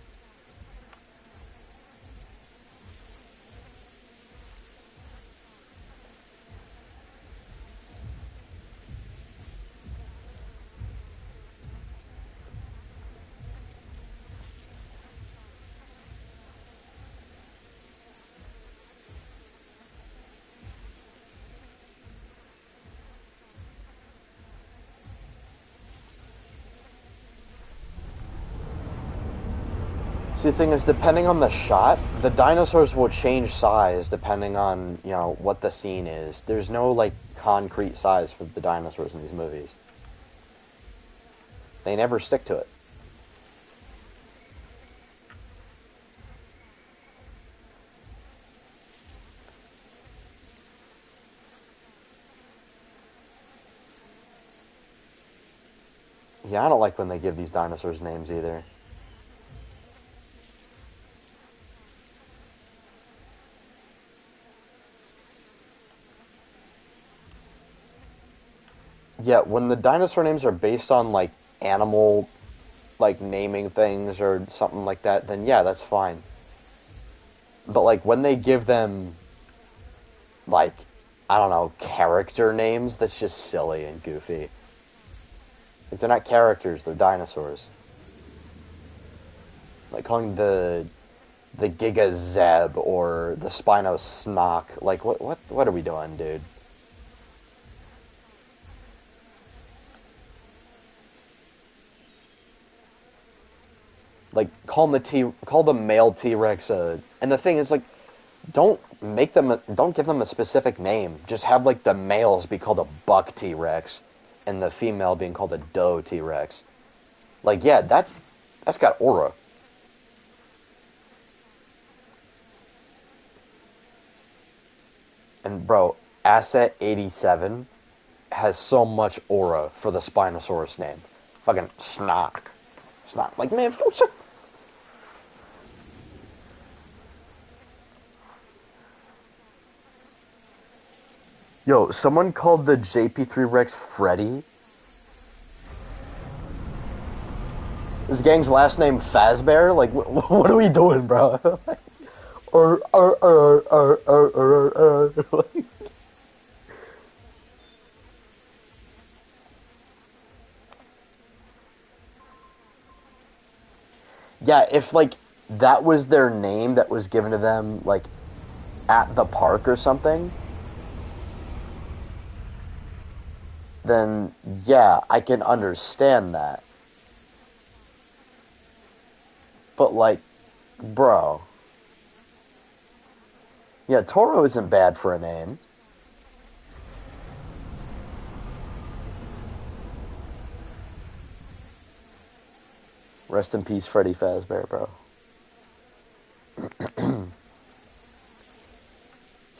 See, the thing is, depending on the shot, the dinosaurs will change size depending on, what the scene is. There's no, like, concrete size for the dinosaurs in these movies. They never stick to it. Yeah, I don't like when they give these dinosaurs names either. Yeah, when the dinosaur names are based on, like, animal, like, naming things or something like that, then yeah, that's fine. But, like, when they give them, like, I don't know, character names, that's just silly and goofy. Like, they're not characters, they're dinosaurs. Like calling the Giga Zeb or the Spinosnock. Like, what are we doing, dude? Like, call the male T-Rex and the thing is, like, don't give them a specific name. Just have, like, the males be called a buck T-Rex and the female being called a doe T-Rex. Like, yeah, that's got aura. And bro, Asset 87 has so much aura for the Spinosaurus name. Fucking Snock. Snock. Like, man, yo, someone called the JP3 Rex Freddy. This gang's last name Fazbear? Like, what are we doing, bro? Like, yeah, if, like, that was their name that was given to them, like, at the park or something, then, yeah, I can understand that. But, like, bro. Yeah, Toro isn't bad for a name. Rest in peace, Freddy Fazbear, bro.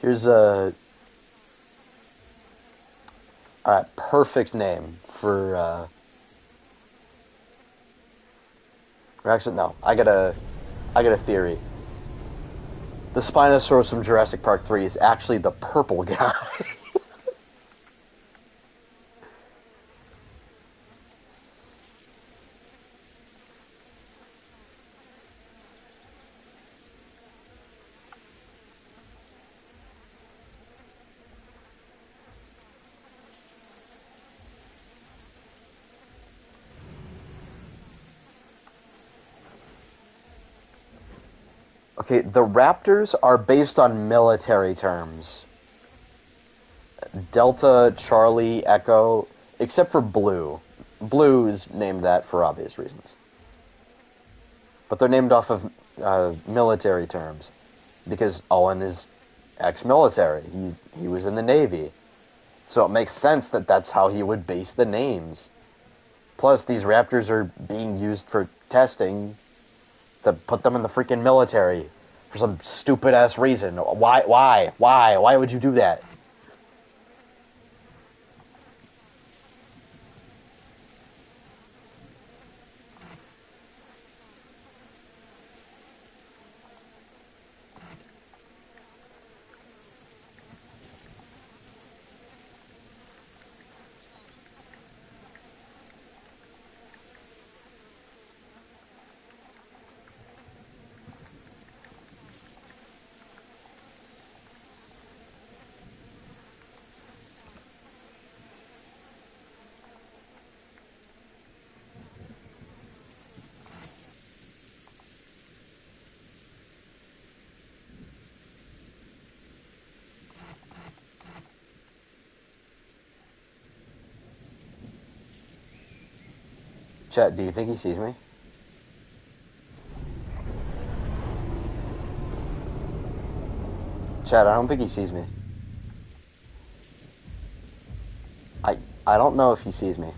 Here's a alright, perfect name for or actually no, I got a theory. The Spinosaurus from Jurassic Park 3 is actually the purple guy. Okay, the Raptors are based on military terms. Delta, Charlie, Echo, except for Blue. Blue is named that for obvious reasons. But they're named off of military terms. Because Owen is ex-military. He was in the Navy. So it makes sense that that's how he would base the names. Plus, these Raptors are being used for testing to put them in the freaking military for some stupid-ass reason. Why would you do that? Chet, do you think he sees me? Chad, I don't think he sees me. I don't know if he sees me.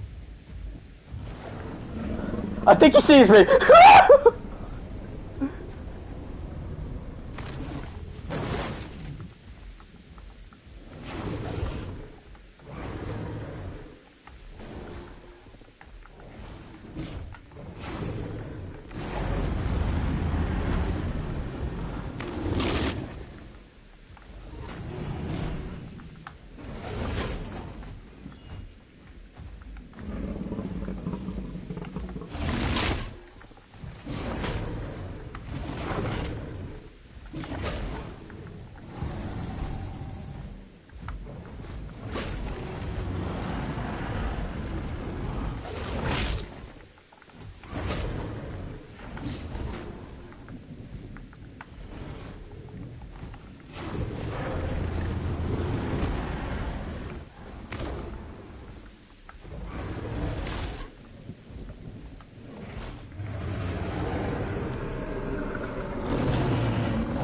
I think he sees me!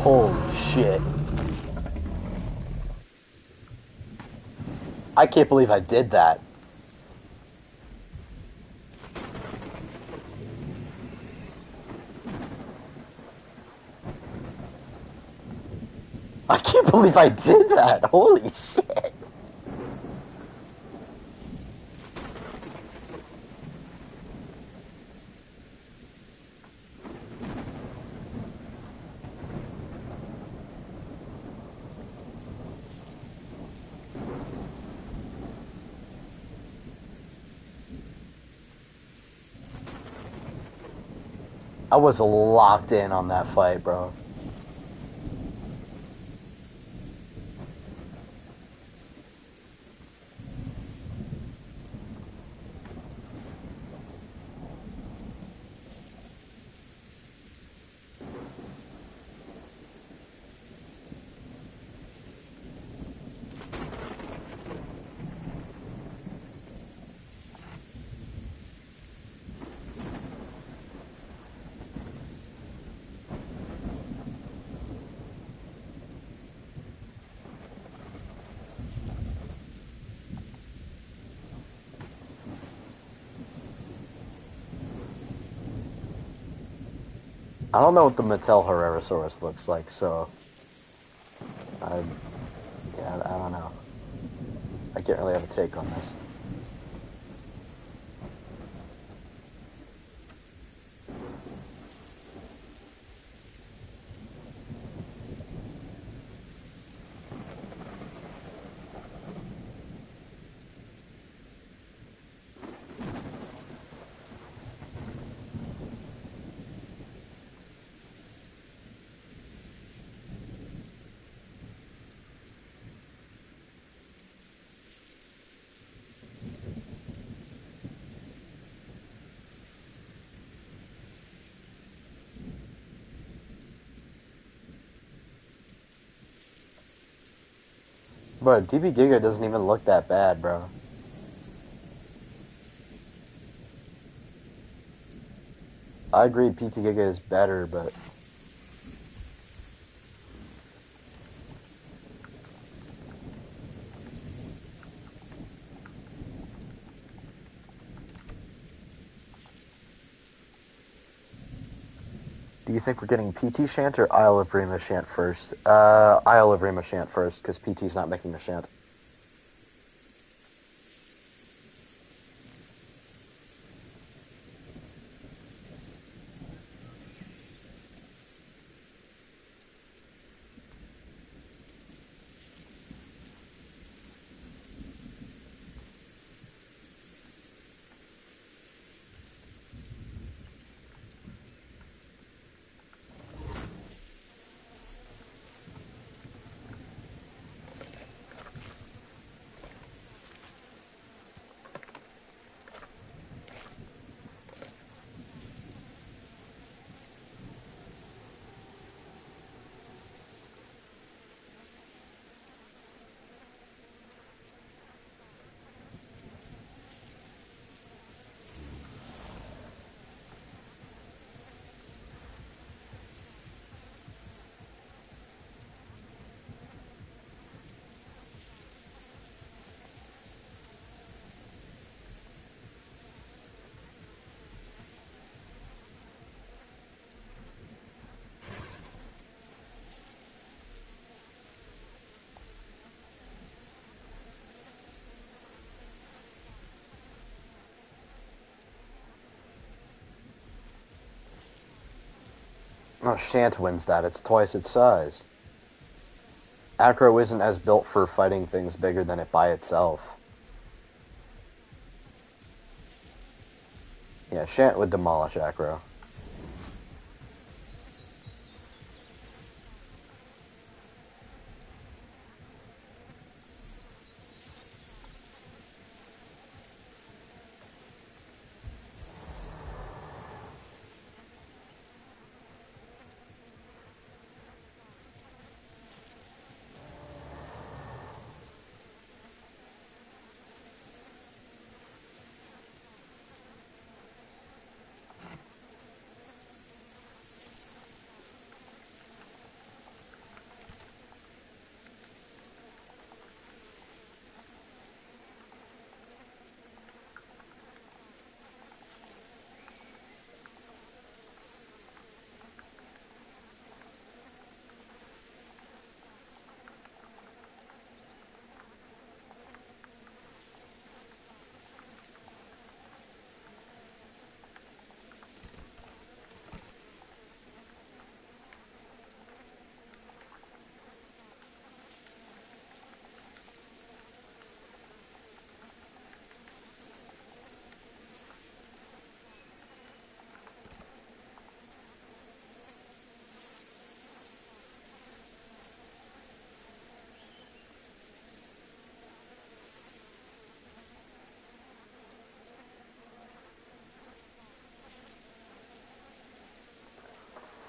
Holy shit. I can't believe I did that. I can't believe I did that. Holy shit. I was locked in on that fight, bro. I don't know what the Mattel Herrerasaurus looks like, so yeah, I don't know. I can't really have a take on this. Bro, DB Giga doesn't even look that bad, bro. I agree PT Giga is better, but... Do you think we're getting PT Shant or Isle of Rima Shant first? Isle of Rima Shant first, because PT's not making a Shant. Oh, Shant wins that. It's twice its size. Acro isn't as built for fighting things bigger than it by itself. Yeah, Shant would demolish Acro.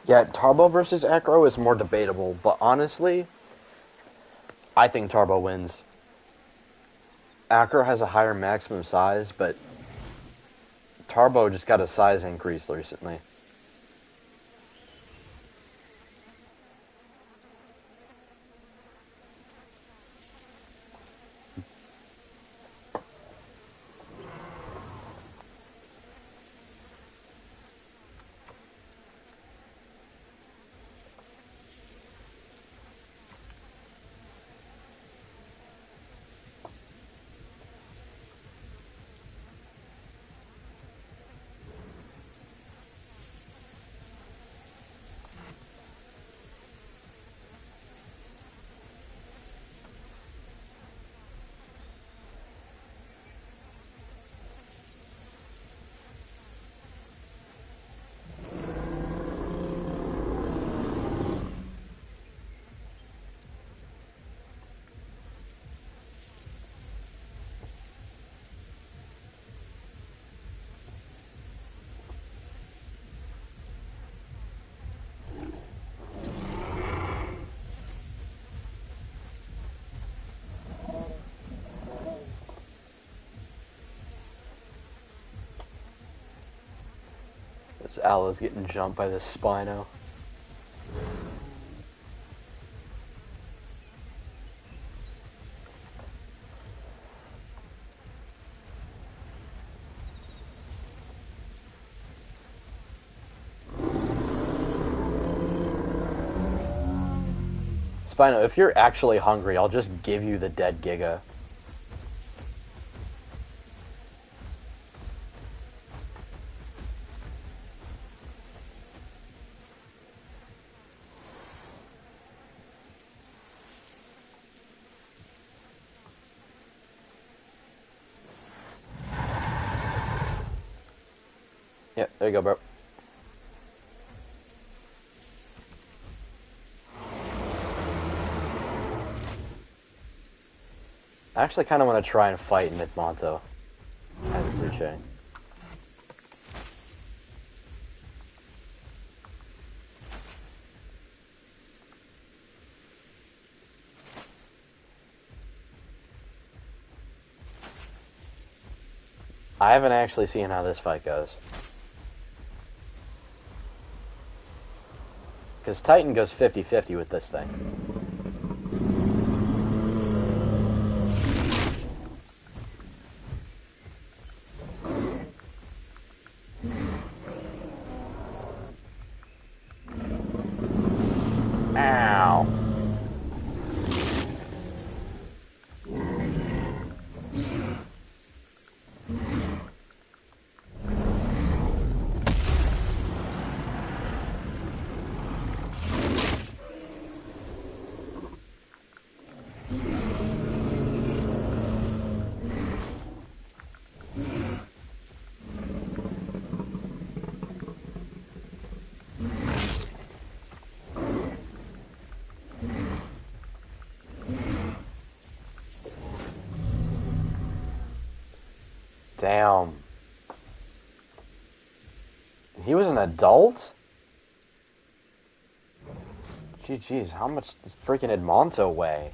Yeah, Tarbo versus Acro is more debatable, but honestly, I think Tarbo wins. Acro has a higher maximum size, but Tarbo just got a size increase recently. This Alo's getting jumped by this Spino. Spino, if you're actually hungry, I'll just give you the dead Giga. Yeah, there you go, bro. I actually kind of want to try and fight Mid-Monto as Sucheng. I haven't actually seen how this fight goes. Because Titan goes 50-50 with this thing. Ow. Damn. He was an adult? Jeez, how much does freaking Edmonto weigh?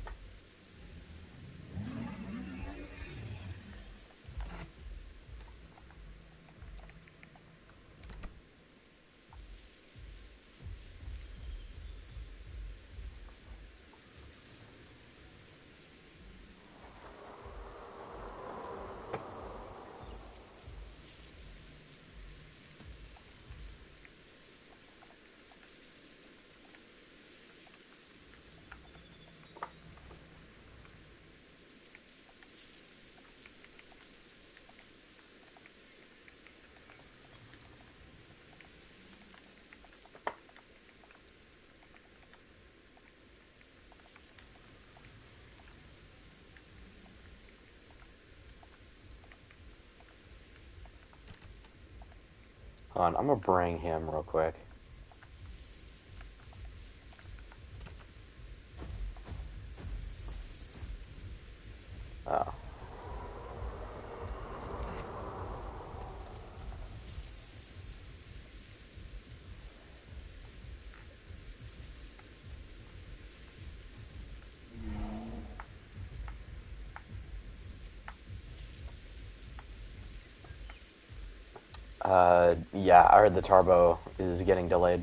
Hold on, I'm gonna bring him real quick. Oh. Yeah, I heard the turbo is getting delayed.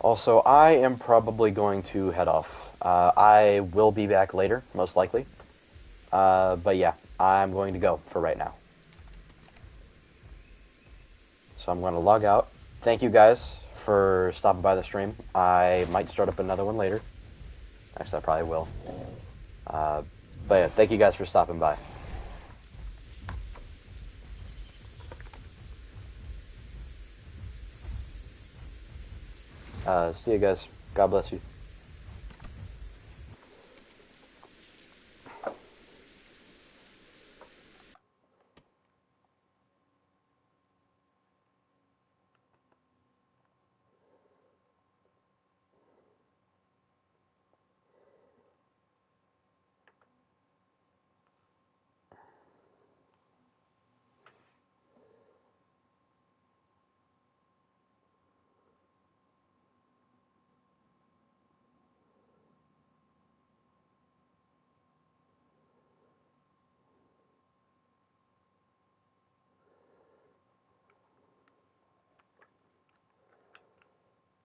Also, I am probably going to head off. I will be back later, most likely. But yeah, I'm going to go for right now. So I'm going to log out. Thank you guys for stopping by the stream. I might start up another one later. Actually, I probably will. But yeah, thank you guys for stopping by. See you guys. God bless you.